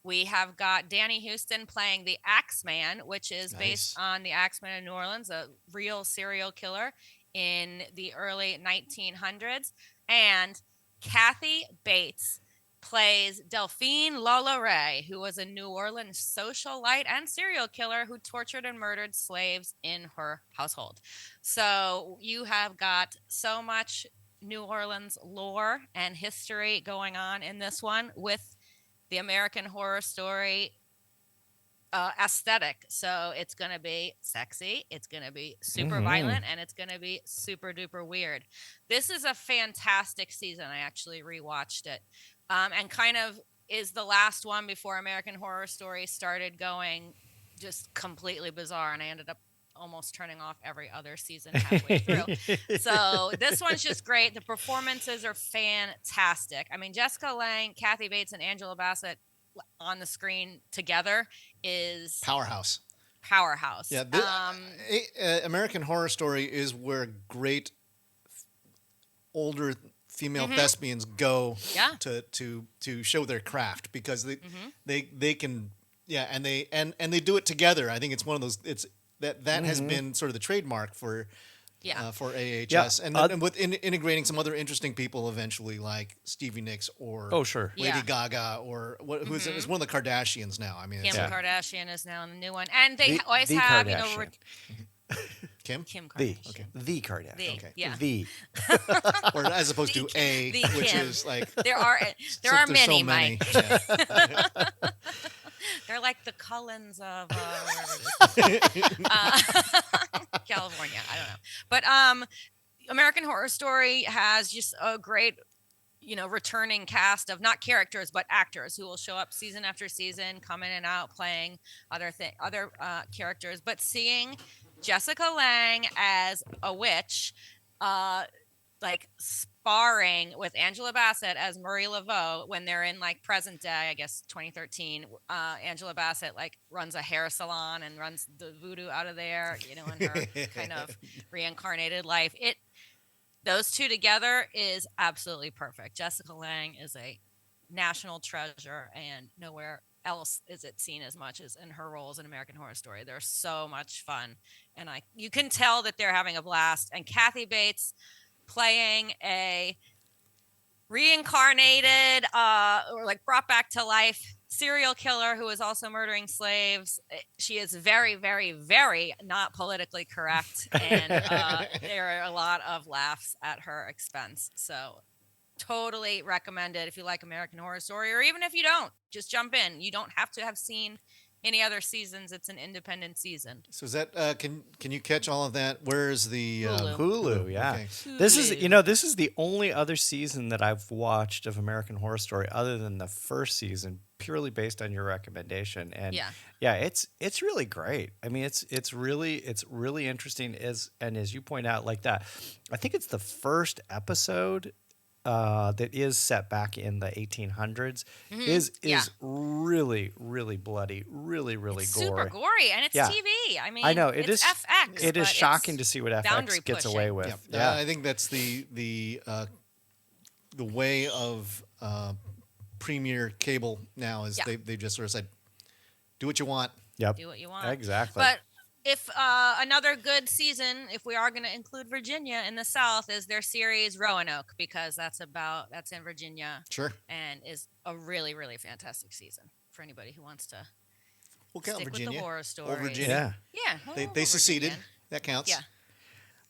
We have got Danny Houston playing the Axeman, which is based on the Axeman in New Orleans, a real serial killer in the early 1900s. And Kathy Bates plays Delphine Lalaurie, who was a New Orleans socialite and serial killer who tortured and murdered slaves in her household. So you have got so much New Orleans lore and history going on in this one with the American Horror Story aesthetic. So it's going to be sexy, it's going to be super violent, and it's going to be super duper weird. This is a fantastic season. I actually rewatched it, and kind of is the last one before American Horror Story started going just completely bizarre, and I ended up almost turning off every other season halfway through. So this one's just great. The performances are fantastic. I mean, Jessica Lange, Kathy Bates, and Angela Bassett on the screen together is Powerhouse. Yeah. American Horror Story is where great older female thespians go to show their craft, because they can and they do it together. I think it's one of those that has been sort of the trademark for AHS, and with integrating some other interesting people eventually, like Stevie Nicks or Lady Gaga, or who's it's one of the Kardashians now. I mean, Kim Kardashian is now in the new one, and they always have Kim Kardashian. The Kardashian. The or as opposed to the which Kim. is like there are there's many, so many. Mike. Yeah. They're like the Cullens of wherever it is. California. I don't know. But American Horror Story has just a great, returning cast of not characters but actors who will show up season after season, come in and out playing other characters. But seeing Jessica Lange as a witch, sparring with Angela Bassett as Marie Laveau when they're in present day, I guess 2013. Angela Bassett runs a hair salon and runs the voodoo out of there, in her kind of reincarnated life. Those two together is absolutely perfect. Jessica Lange is a national treasure, and nowhere else is it seen as much as in her roles in American Horror Story. They're so much fun, and you can tell that they're having a blast. And Kathy Bates playing a reincarnated or brought back to life serial killer who is also murdering slaves. She is very, very, very not politically correct, and there are a lot of laughs at her expense. So totally recommend it if you like American Horror Story, or even if you don't, just jump in. You don't have to have seen any other seasons. It's an independent season. So is that can you catch all of that? Where is the Hulu? Yeah. Okay. This is the only other season that I've watched of American Horror Story other than the first season, purely based on your recommendation. And it's really great. I mean, it's really interesting, as you point out, like that. I think it's the first episode that is set back in the 1800s is Yeah. really, really bloody, really, really It's gory. super gory, and it's Yeah. TV. I mean, I know it's FX. It is but shocking it's to see what boundary FX gets pushing. away with. Yeah, I think that's the way of premier cable now is Yeah. they just sort of said, do what you want. Yep. Do what you want. Exactly. But if another good season, if we are going to include Virginia in the South, is their series Roanoke, because that's in Virginia. Sure. And is a really, really fantastic season for anybody who wants to We'll count stick Virginia. with the horror stories. Old Virginia. Yeah. Yeah. They we'll seceded. Virginia. That counts. Yeah.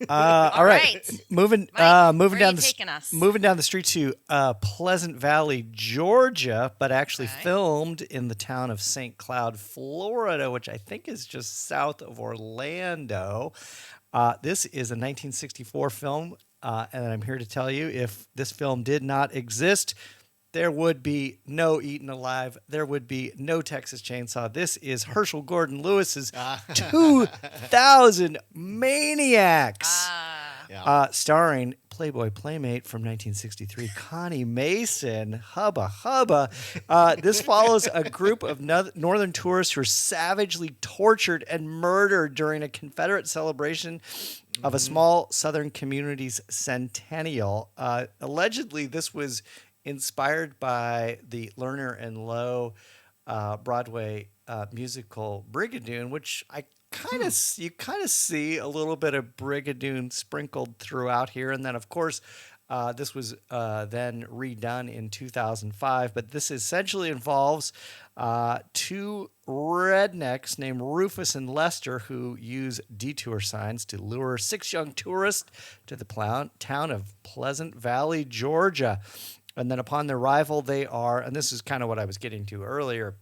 All right. Moving Mike, moving where are down you the taking us? moving down the street to Pleasant Valley, Georgia, but actually Okay. filmed in the town of St. Cloud, Florida, which I think is just south of Orlando. This is a 1964 film, and I'm here to tell you, if this film did not exist, there would be no Eaten Alive. There would be no Texas Chainsaw. This is Herschel Gordon Lewis's 2000 Maniacs, starring Playboy Playmate from 1963, Connie Mason. Hubba hubba. This follows a group of northern tourists who are savagely tortured and murdered during a Confederate celebration of a small southern community's centennial. Allegedly, this was inspired by the Lerner and Loewe Broadway musical Brigadoon, which you kind of see a little bit of Brigadoon sprinkled throughout here. And then, of course, this was then redone in 2005. But this essentially involves two rednecks named Rufus and Lester who use detour signs to lure 6 young tourists to the town of Pleasant Valley, Georgia. And then upon their arrival, they are, and this is kind of what I was getting to earlier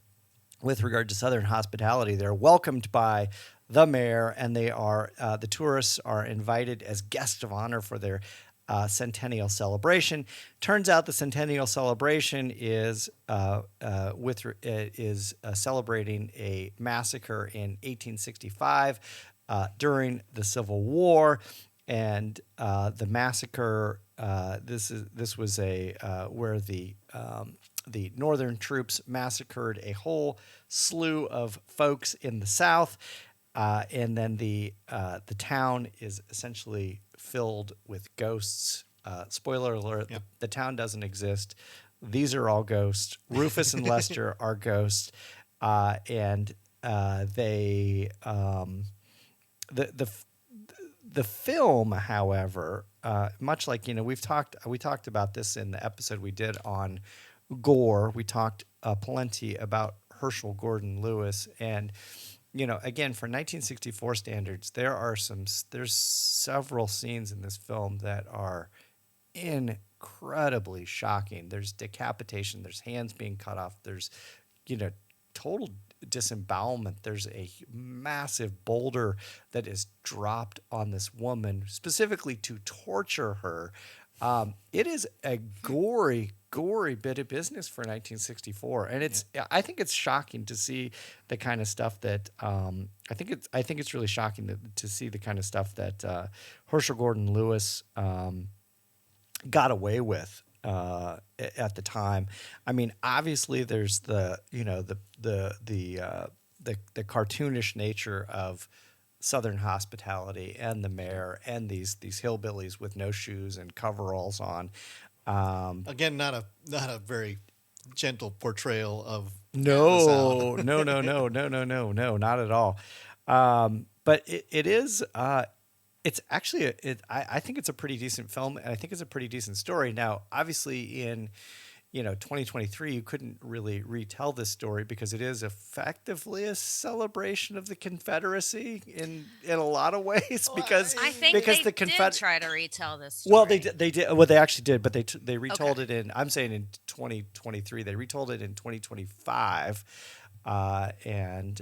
with regard to Southern hospitality, they're welcomed by the mayor, and they are the tourists are invited as guests of honor for their centennial celebration. Turns out the centennial celebration is celebrating a massacre in 1865 during the Civil War, and the massacre. This was where the Northern troops massacred a whole slew of folks in the South, and then the town is essentially filled with ghosts. Spoiler alert: the town doesn't exist. These are all ghosts. Rufus and Lester are ghosts, and they the film, however, much like we talked about this in the episode we did on gore. We talked plenty about Herschel Gordon Lewis, and again, for 1964 standards, there's several scenes in this film that are incredibly shocking. There's decapitation. There's hands being cut off. There's total disembowelment. There's a massive boulder that is dropped on this woman specifically to torture her. It is a gory bit of business for 1964, and I think it's shocking to see the kind of stuff that I think it's really shocking to see the kind of stuff that Herschel Gordon Lewis got away with at the time. I mean, obviously, there's the cartoonish nature of Southern hospitality and the mayor and these hillbillies with no shoes and coveralls on. Again, not a very gentle portrayal of no, not at all. But it is. It's actually I think it's a pretty decent film, and I think it's a pretty decent story. Now, obviously, in 2023, you couldn't really retell this story because it is effectively a celebration of the Confederacy in a lot of ways. Because I think because they the did try to retell this story. Well, they did. Well, they actually did, but they retold it in. I'm saying in 2023. They retold it in 2025, and.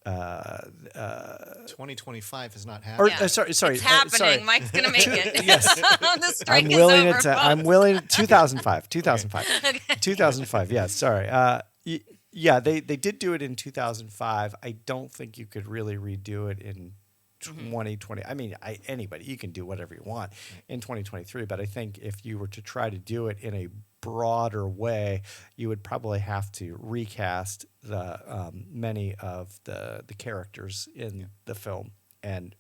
2025 has not happened. Sorry. It's happening. Sorry. Mike's gonna make it. Yes. The strike I'm is willing over, it to. folks. I'm willing. 2005. 2005. Yeah. Sorry. Yeah. They did do it in 2005. I don't think you could really redo it in 2020. I mean, anybody, you can do whatever you want in 2023, but I think if you were to try to do it in a broader way, you would probably have to recast the many of the characters in the film and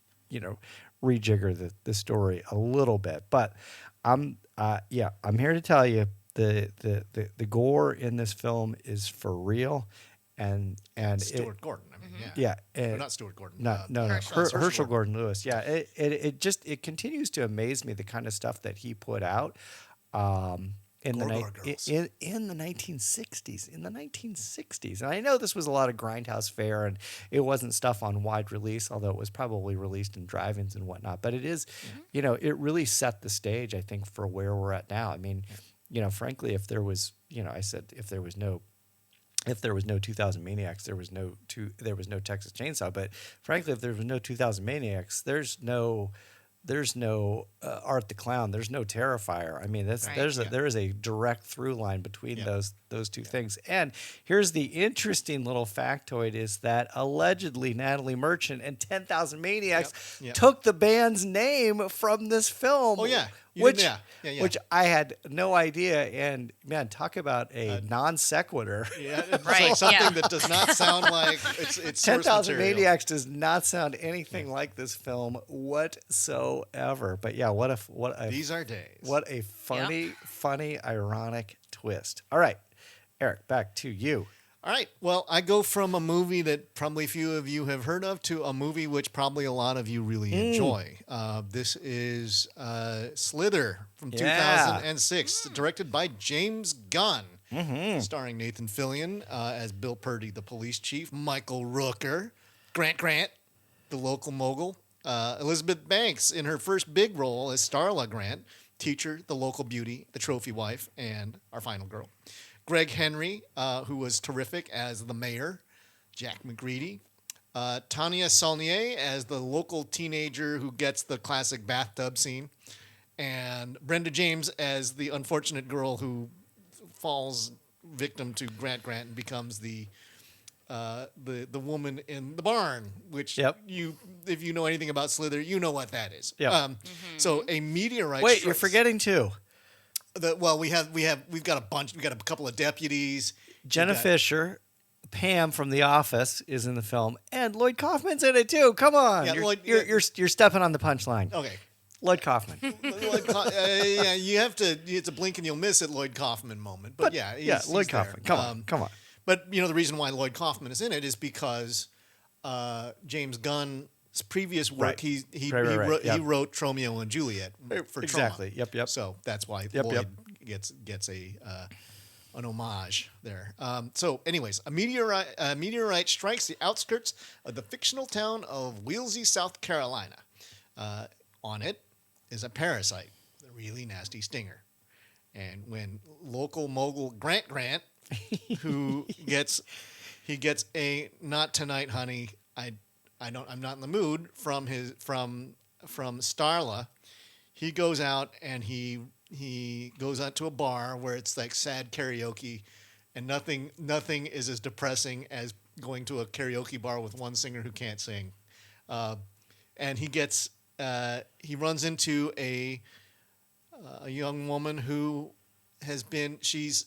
rejigger the story a little bit. But I'm here to tell you the gore in this film is for real, and Stuart Gordon. I mean, or not Stuart Gordon. No. Herschel Gordon Lewis. Yeah, it continues to amaze me the kind of stuff that he put out. In the 1960s. In the 1960s. And I know this was a lot of grindhouse fare and it wasn't stuff on wide release, although it was probably released in drive-ins and whatnot. But it is, it really set the stage, I think, for where we're at now. I mean, frankly, if there was, if there was no 2000 Maniacs, there was no Texas Chainsaw. But frankly, if there was no 2000 Maniacs, there's no Art the Clown. There's no Terrifier. I mean, there is a direct through line between those two things. And here's the interesting little factoid: is that allegedly Natalie Merchant and 10,000 Maniacs took the band's name from this film. Oh yeah. Which I had no idea, and man, talk about a non sequitur. Yeah, it's like something that does not sound like it's 10,000 Maniacs does not sound anything like this film whatsoever. But yeah, what a these are days. What a funny, ironic twist. All right, Eric, back to you. All right. Well, I go from a movie that probably few of you have heard of to a movie which probably a lot of you really enjoy. This is Slither from 2006, directed by James Gunn, starring Nathan Fillion as Bill Purdy, the police chief, Michael Rooker, Grant, the local mogul, Elizabeth Banks in her first big role as Starla Grant, teacher, the local beauty, the trophy wife, and our final girl. Greg Henry, who was terrific as the mayor, Jack McGreedy. Tanya Saulnier as the local teenager who gets the classic bathtub scene. And Brenda James as the unfortunate girl who falls victim to Grant and becomes the woman in the barn, which if you know anything about Slither, you know what that is. Yep. So a meteorite Wait, strikes. you're forgetting two. We've got a bunch. We've got a couple of deputies. Jenna Fisher, Pam from The Office is in the film, and Lloyd Kaufman's in it too. Come on, you're stepping on the punchline. Okay, Lloyd Kaufman. You have to. It's a blink and you'll miss it, Lloyd Kaufman moment. But Lloyd Kaufman. Come on. But the reason why Lloyd Kaufman is in it is because James Gunn's previous work, he wrote Romeo and Juliet for exactly. Troma. Yep. So that's why Lloyd gets an homage there. So, anyways, a meteorite strikes the outskirts of the fictional town of Wheelsy, South Carolina. On it is a parasite, a really nasty stinger. And when local mogul Grant, who gets a "not tonight, honey, I'm not in the mood" from Starla, he goes out and he goes out to a bar where it's like sad karaoke, and nothing is as depressing as going to a karaoke bar with one singer who can't sing. And he runs into a young woman who she's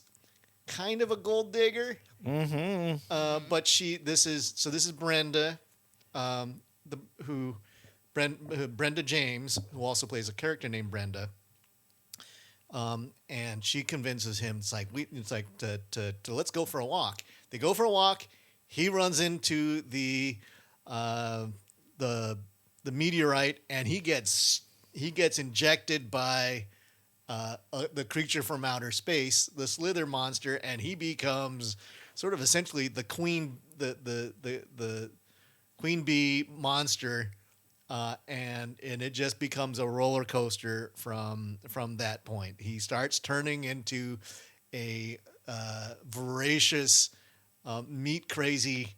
kind of a gold digger. Mm-hmm. But this is Brenda, Brenda James, who also plays a character named Brenda. And she convinces him. It's like to let's go for a walk. They go for a walk. He runs into the meteorite, and he gets injected by the creature from outer space, the Slither monster, and he becomes sort of essentially the queen bee monster. And it just becomes a roller coaster from that point. He starts turning into a voracious, meat crazy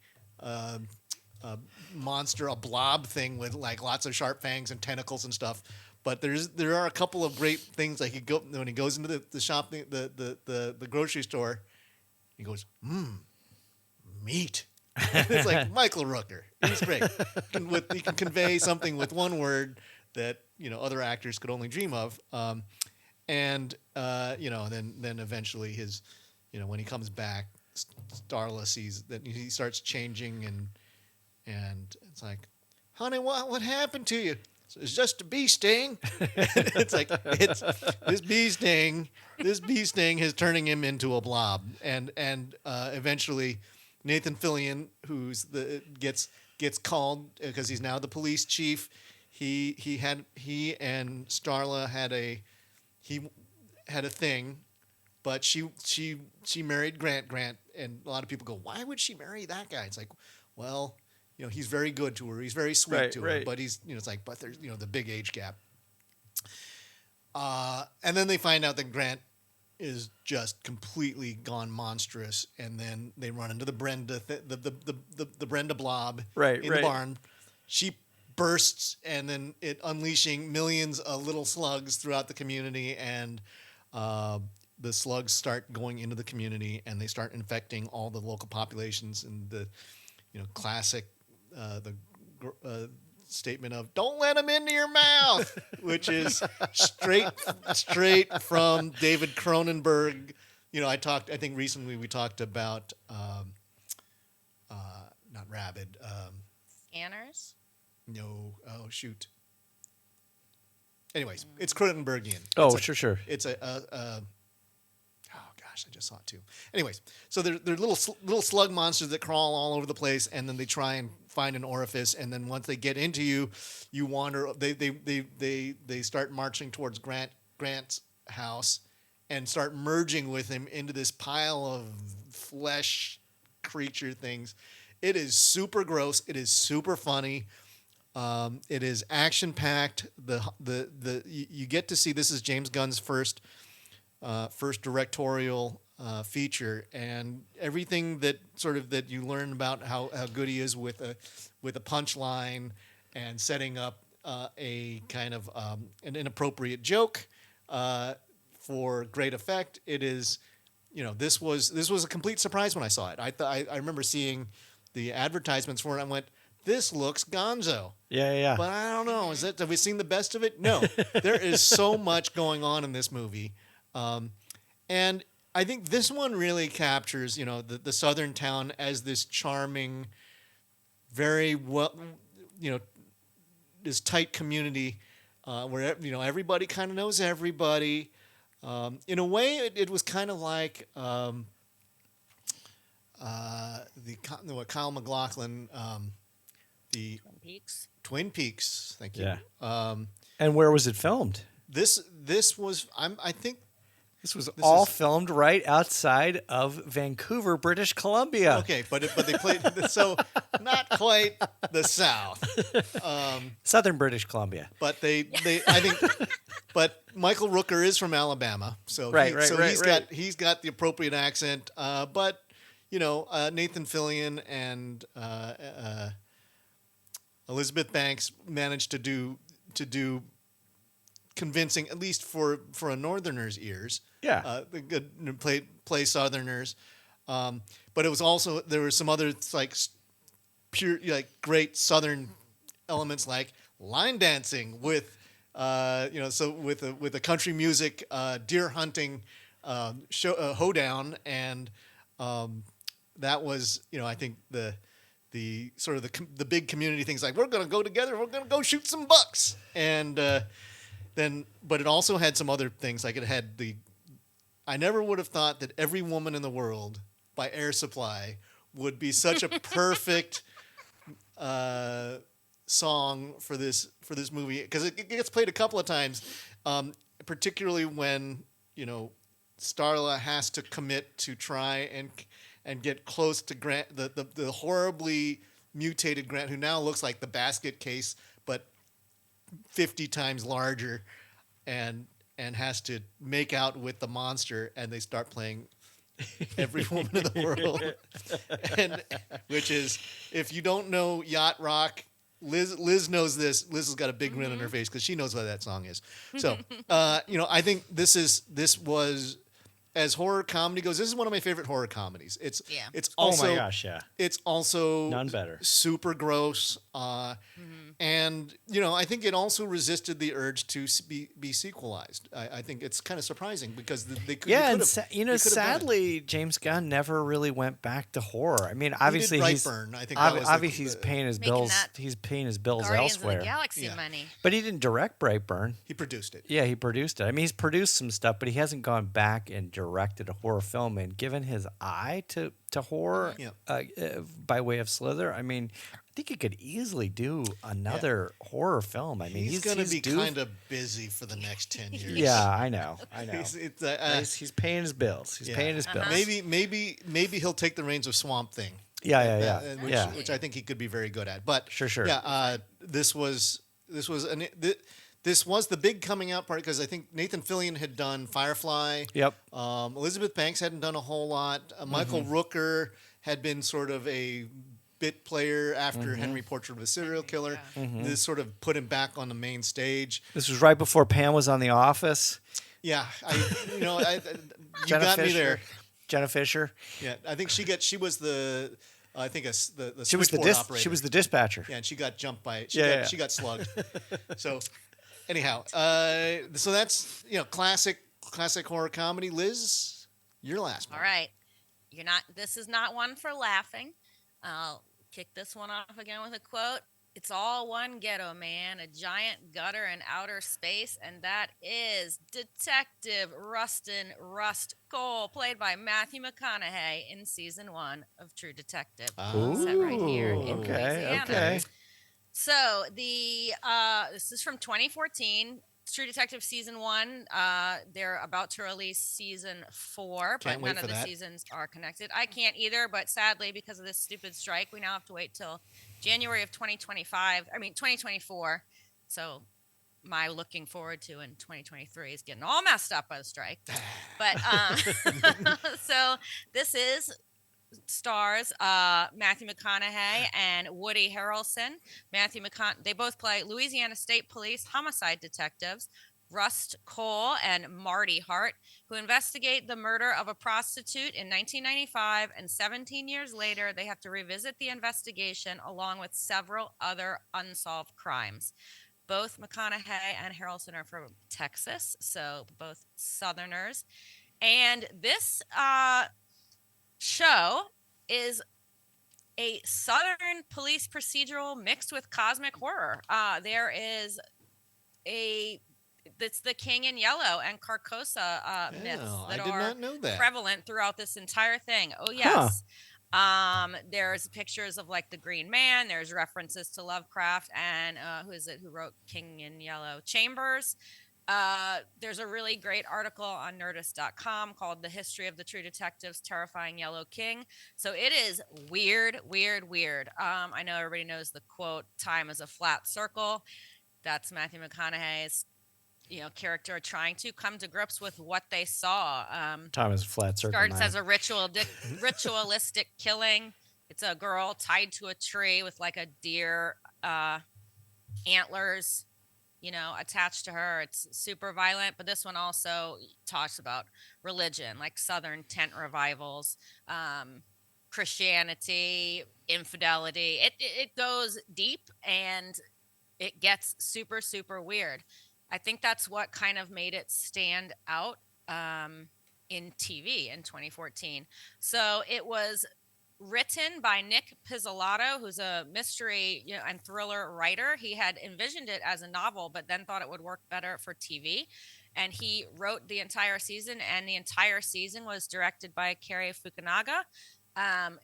monster, a blob thing with like lots of sharp fangs and tentacles and stuff. But there are a couple of great things, like when he goes into the shop, the grocery store, he goes, meat. And it's like Michael Rooker. He's great. He can convey something with one word that other actors could only dream of. And then eventually when he comes back, Starla sees that he starts changing, and it's like, honey, what happened to you? It's just a bee sting. It's like this bee sting. This bee sting is turning him into a blob, and eventually, Nathan Fillion, gets called because he's now the police chief. He and Starla had a thing, but she married Grant, and a lot of people go, why would she marry that guy? It's like, well, he's very good to her. He's very sweet to her, but he's, it's like, but there's, the big age gap. And then they find out that Grant is just completely gone monstrous, and then they run into the Brenda, the Brenda blob in the barn. She bursts, and then it unleashing millions of little slugs throughout the community, and the slugs start going into the community, and they start infecting all the local populations, and the classic statement of "Don't let them into your mouth," which is straight from David Cronenberg. I think recently we talked about not Rabid. Scanners. No, oh shoot. Anyways, it's Cronenbergian. Oh, sure. It's oh gosh, I just saw it too. Anyways, so they're little slug monsters that crawl all over the place, and then they try and find an orifice, and then once they get into you wander. They start marching towards Grant's house, and start merging with him into this pile of flesh creature things. It is super gross. It is super funny. It is action packed. You get to see, this is James Gunn's first directorial feature, and everything that you learn about how good he is with a punchline and setting up a kind of an inappropriate joke for great effect. It is, this was a complete surprise when I saw it. I remember seeing the advertisements for it. I went, this looks gonzo. Yeah. But I don't know. Have we seen the best of it? No. There is so much going on in this movie. And I think this one really captures, the southern town as this charming, very well, this tight community where, everybody kind of knows everybody. In a way, it was kind of like Kyle MacLachlan, the Twin Peaks. Thank you. Yeah. And where was it filmed? This was I think this was all filmed right outside of Vancouver, British Columbia. Okay, but they played so not quite the South, Southern British Columbia. But I think, but Michael Rooker is from Alabama, so he's got the appropriate accent. But Nathan Fillion and Elizabeth Banks managed to do convincing, at least for a Northerner's ears. Yeah, the good play Southerners, but it was also, there were some other pure great Southern elements like line dancing with so with a country music deer hunting hoedown, and that was I think the sort of the big community things, like we're gonna go together, we're gonna go shoot some bucks, and but it also had some other things, like it had I never would have thought that Every Woman in the World by Air Supply would be such a perfect song for this movie, because it gets played a couple of times, particularly when Starla has to commit to try and get close to Grant, the horribly mutated Grant, who now looks like the basket case but 50 times larger, and has to make out with the monster, and they start playing Every Woman in the World, and which is, if you don't know yacht rock, Liz knows this. Liz has got a big grin on her face because she knows what that song is. So I think this was as horror comedy goes, this is one of my favorite horror comedies. Yeah. It's Oh also my gosh, yeah. it's also None better. super gross. Mm-hmm. And I think it also resisted the urge to be sequelized. I think it's kind of surprising because they could. Yeah, they and could have, they could have done it. sadly, James Gunn never really went back to horror. I mean, He obviously did he's Brightburn. I think that was obviously he's paying his Making bills. that He's paying his bills Guardians elsewhere. of the Galaxy Yeah. money. But he didn't direct Brightburn. He produced it. Yeah, he produced it. I mean, he's produced some stuff, but he hasn't gone back and directed a horror film. And given his eye to horror Yeah. by way of Slither, I mean, I think he could easily do another horror film. I mean, He's going to be due- kind of busy for the next 10 years. Yeah, I know. He's paying his bills. He's yeah. paying his bills. Maybe he'll take the reins of Swamp Thing. Yeah. Which I think he could be very good at. But Sure. Yeah, this was the big coming out part because I think Nathan Fillion had done Firefly. Yep. Elizabeth Banks hadn't done a whole lot. Michael Rooker had been sort of a bit player after Henry Portrait of a Serial Killer. This sort of put him back on the main stage. This was right before Pam was on The Office. Yeah, you got me there. Jenna Fisher. Yeah, I think she was the the She was the switchboard operator. She was the dispatcher. Yeah, and she got jumped by she got slugged. So anyhow, so that's classic horror comedy. Liz, your last one. All right. This is not one for laughing. I'll kick this one off again with a quote. It's all one ghetto, man, a giant gutter in outer space, and that is Detective Rustin Rust Cole, played by Matthew McConaughey in season 1 of True Detective. Set right here in Louisiana. Okay. So this is from 2014. True Detective season 1. They're about to release season 4, Can't but wait none of for the that. seasons are connected. I can't either, but sadly, because of this stupid strike, we now have to wait till January of 2024. So my looking forward to in 2023 is getting all messed up by the strike. But so this stars Matthew McConaughey and Woody Harrelson. They both play Louisiana State Police homicide detectives Rust Cole and Marty Hart, who investigate the murder of a prostitute in 1995, and 17 years later, they have to revisit the investigation along with several other unsolved crimes. Both McConaughey and Harrelson are from Texas, so both Southerners. And this show is a Southern police procedural mixed with cosmic horror. It's the King in Yellow and Carcosa myths that I did not know that. prevalent throughout this entire thing. Oh, yes. There's pictures of like the Green Man. There's references to Lovecraft and who wrote King in Yellow? Chambers. There's a really great article on Nerdist.com called The History of the True Detectives Terrifying Yellow King. So it is weird. I know everybody knows the quote, "Time is a flat circle." That's Matthew McConaughey's character trying to come to grips with what they saw. Time is a flat circle. Starts as a ritualistic killing. It's a girl tied to a tree with like a deer antlers, attached to her. It's super violent, but this one also talks about religion, like Southern tent revivals, Christianity, infidelity. It goes deep and it gets super, super weird. I think that's what kind of made it stand out in TV in 2014. So it was written by Nick Pizzolatto, who's a mystery and thriller writer. He had envisioned it as a novel, but then thought it would work better for TV. And he wrote the entire season, and the entire season was directed by Cary Fukunaga.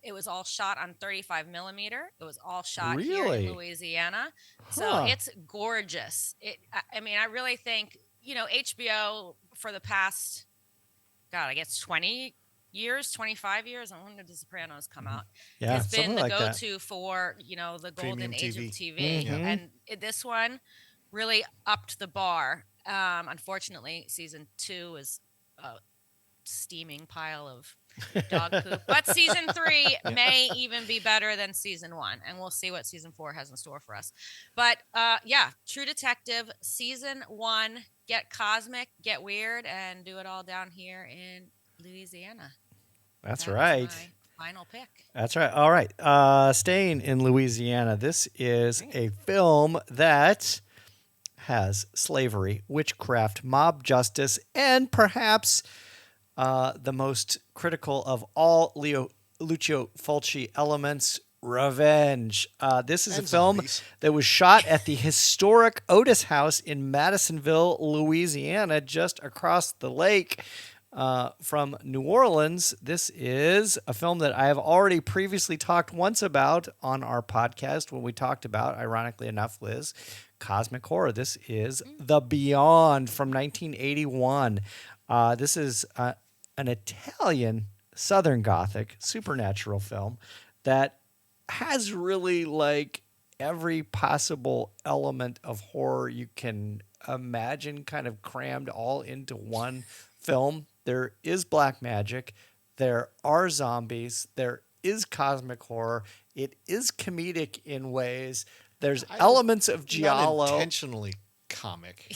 It was all shot on 35 millimeter. It was all shot here in Louisiana. So it's gorgeous. I really think, HBO for the past, I guess 20 years, 25 years, and when did The Sopranos come out? Yeah, has been the like go-to that. for, the golden Premium age TV. of TV. And this one really upped the bar. Unfortunately, season 2 is a steaming pile of dog poop. But season 3 may even be better than season 1, and we'll see what season 4 has in store for us. But True Detective season 1, get cosmic, get weird, and do it all down here in Louisiana. That's That is right. my final pick. That's right. All right. Staying in Louisiana, this is a film that has slavery, witchcraft, mob justice, and perhaps the most critical of all Lucio Fulci elements, revenge. This is And a film zombies. that was shot at the historic Otis House in Madisonville, Louisiana, just across the lake from New Orleans. This is a film that I have already previously talked once about on our podcast when we talked about, ironically enough, Liz, cosmic horror. This is The Beyond from 1981. This is an Italian Southern Gothic supernatural film that has really like every possible element of horror you can imagine kind of crammed all into one film. There is black magic, there are zombies, there is cosmic horror, it is comedic in ways. There's elements of Not giallo. intentionally comic.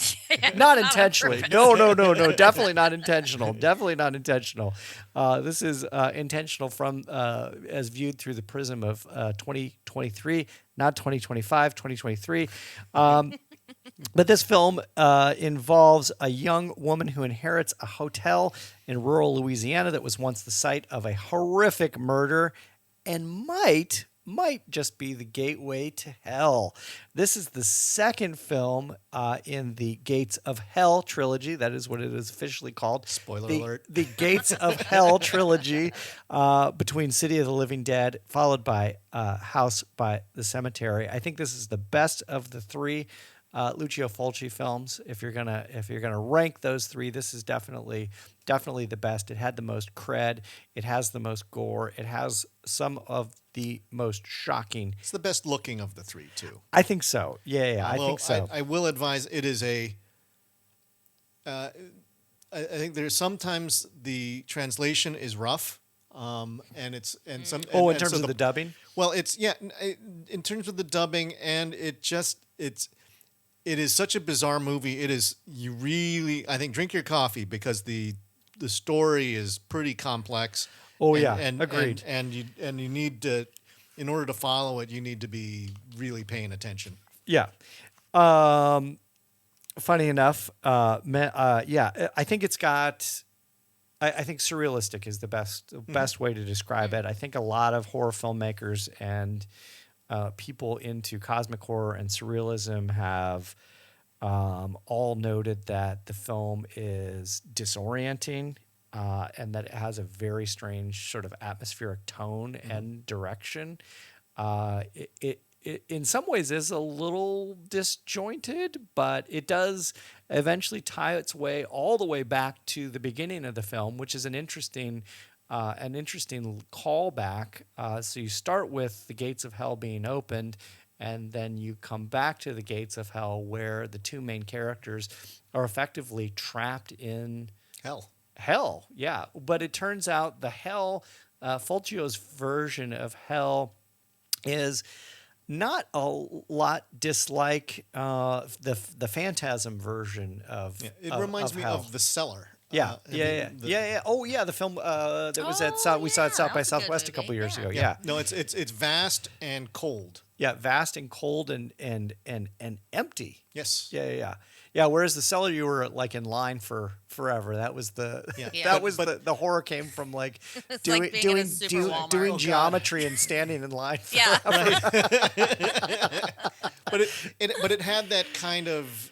Not intentionally. No. Definitely not intentional. Definitely not intentional. This is intentional from as viewed through the prism of 2023, not 2025, 2023. But this film involves a young woman who inherits a hotel in rural Louisiana that was once the site of a horrific murder and might just be the gateway to hell. This is the second film in the Gates of Hell trilogy. That is what it is officially called. Spoiler alert. The Gates of Hell trilogy between City of the Living Dead, followed by House by the Cemetery. I think this is the best of the three Lucio Fulci films. If you're gonna rank those three, this is definitely the best. It had the most cred. It has the most gore. It has some of the most shocking. It's the best looking of the three, too. I think so. Yeah, I Although think so. I will advise it is a. I think there's sometimes the translation is rough, and it's and some. in and terms so of the dubbing. Well, it's in terms of the dubbing, and it is such a bizarre movie. It is you really I think drink your coffee because the story is pretty complex. Oh, and, yeah. and Agreed. And you need to, in order to follow it, you need to be really paying attention. Yeah. Funny enough, I think it's got. I think surrealistic is the best way to describe it. I think a lot of horror filmmakers and people into cosmic horror and surrealism have all noted that the film is disorienting and that it has a very strange sort of atmospheric tone and direction. It in some ways is a little disjointed, but it does eventually tie its way all the way back to the beginning of the film, which is an interesting callback. So you start with the gates of hell being opened, and then you come back to the gates of hell where the two main characters are effectively trapped in hell. Yeah, but it turns out the hell, Fulcio's version of hell, is not a lot dislike the Phantasm version of. It reminds me hell. of The Cellar. Yeah. Oh, yeah, the film that was at we saw at South by Southwest a couple years ago. Yeah. No, it's vast and cold. Yeah, vast and cold and empty. Yes. Yeah. Whereas The Cellar, you were like in line for forever. That was the the horror came from like It's doing like being in a super Walmart. doing Oh, God. geometry and standing in line. Yeah. But it had that kind of,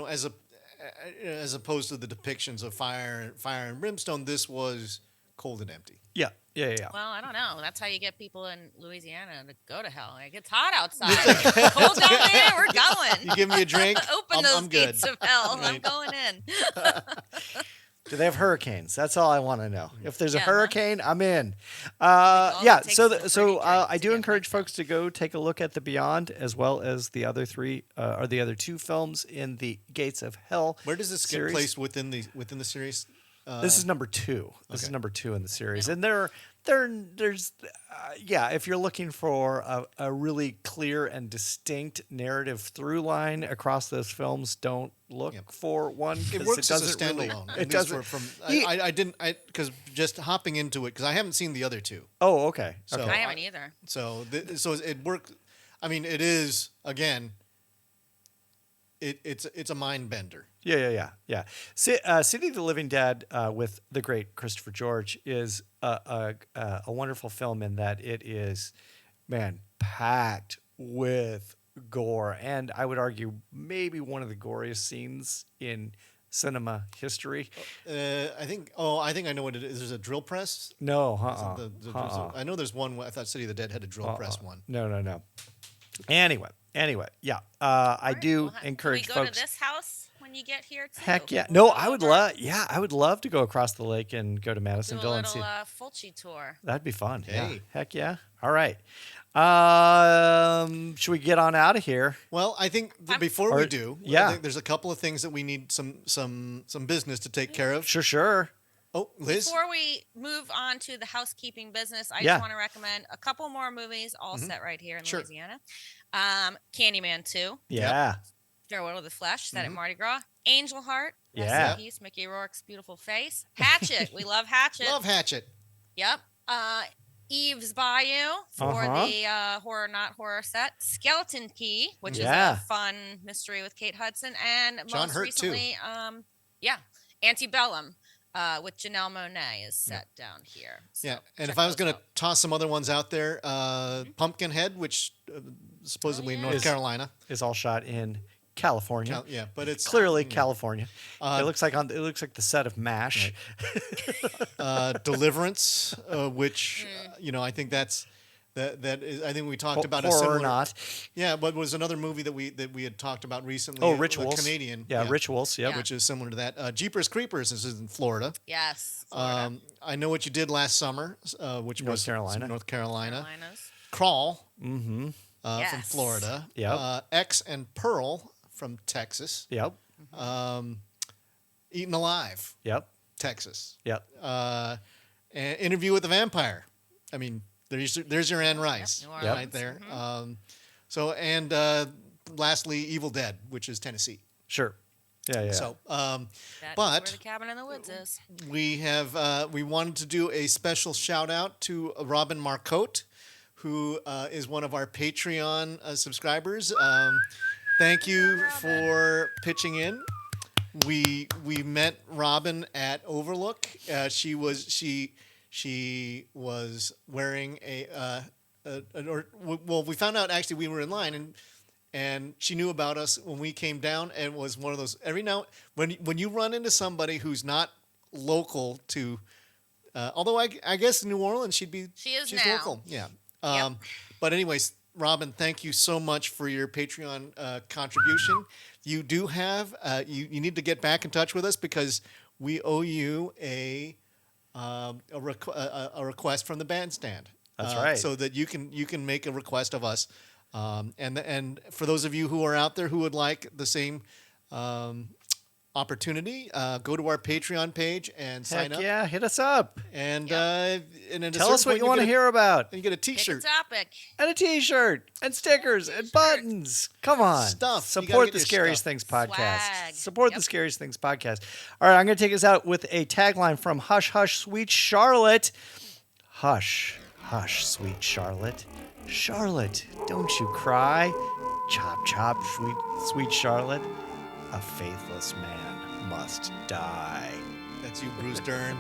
as opposed to the depictions of fire and brimstone, this was cold and empty. Yeah. Well, I don't know. That's how you get people in Louisiana to go to hell. Like, it's hot outside. Cold down there. We're going. You give me a drink, Open those I'm good. gates of hell. I'm Right. going in. Do they have hurricanes? That's all I want to know. If there's a Yeah. hurricane, I'm in. all it takes is a pretty drink I to do get encourage mixed folks to go take a look at The Beyond as well as the other three or the other two films in the Gates of Hell. Where does this series. get placed within the series? This is number 2. This is okay. number 2 in the series, and there's if you're looking for a really clear and distinct narrative through line across those films, don't look for one It because works it as a doesn't really. standalone. It doesn't. I didn't because just hopping into it because I haven't seen the other two. Oh, okay. So Okay. I haven't either. So it worked. I mean, it is again. It's a mind bender. Yeah. City of the Living Dead with the great Christopher George is a wonderful film in that it is, man, packed with gore, and I would argue maybe one of the goriest scenes in cinema history. I think I know what it is. There's a drill press. No, I know there's one. I thought City of the Dead had a drill press one. No. Anyway, yeah. I do encourage Can we go folks. to this house when you get here too? Heck yeah! We'll No, go I would over, love. Yeah, I would love to go across the lake and go to do Madisonville a and see. little Fulci tour. That'd be fun. Yeah. Hey. Heck yeah! All right. Should we get on out of here? Well, I think before we do, yeah. I think there's a couple of things that we need some business to take care of. Sure. Oh, Liz. Before we move on to the housekeeping business, I Yeah. just want to recommend a couple more movies all set right here in Sure. Louisiana. Candyman 2, Yeah. Farewell to the Flesh, set at Mardi Gras. Angel Heart, rest Yeah. in peace, Mickey Rourke's beautiful face. Hatchet, we love Hatchet. Love Hatchet. Yep. Eve's Bayou for the horror not horror set. Skeleton Key, which Yeah. is a fun mystery with Kate Hudson, and John most Hurt, too. recently, Antebellum with Janelle Monáe is set down here. So Yeah, and check if I was those going to out. toss some other ones out there, Pumpkinhead, which supposedly Oh, yeah. North Is- Carolina. Is all shot in California. Yeah, but it's Clearly yeah. California. It looks like the set of MASH. Deliverance, which I think that is. I think we talked about a Horror similar. or not. Yeah, but was another movie that we had talked about recently. Oh, a Rituals. Canadian. Yeah, Rituals. Yep. Yeah. Which is similar to that. Jeepers Creepers is in Florida. Yes. Florida. I Know What You Did Last Summer, which North was Carolina. North Carolina. Carolinas. Crawl Mm-hmm. from Yes. Florida. Yep. X and Pearl from Texas. Yep. Eaten Alive, Yep. Texas. Yep. And Interview with the Vampire. I mean, there's your Anne Rice New right Orleans. there. Lastly, Evil Dead, which is Tennessee. Sure. Yeah. So, That's but- where the cabin in the woods is. we wanted to do a special shout out to Robin Marcotte, who is one of our Patreon subscribers. Thank you for pitching in. We met Robin at Overlook. She was wearing we found out actually we were in line and she knew about us when we came down, and was one of those when you run into somebody who's not local to, although I guess in New Orleans she's now. local, yeah. Yep. But anyways, Robin, thank you so much for your Patreon contribution. You do have you need to get back in touch with us because we owe you a request from the bandstand. That's right. So that you can make a request of us. And for those of you who are out there who would like the same opportunity, go to our Patreon page and sign Heck up. yeah, hit us up. And and at a Tell us certain what point you want to hear about. And you get a Pick a T-shirt. topic. And a T-shirt, and stickers, and buttons. Come on. Stuff. You gotta Support get the your Scariest stuff. Things podcast. Swag. Support the Yep. Scariest Things podcast. All right, I'm going to take us out with a tagline from Hush, Hush, Sweet Charlotte. Hush, hush, sweet Charlotte. Charlotte, don't you cry. Chop, chop, sweet Charlotte. A faithless man must die. That's you, Bruce Dern.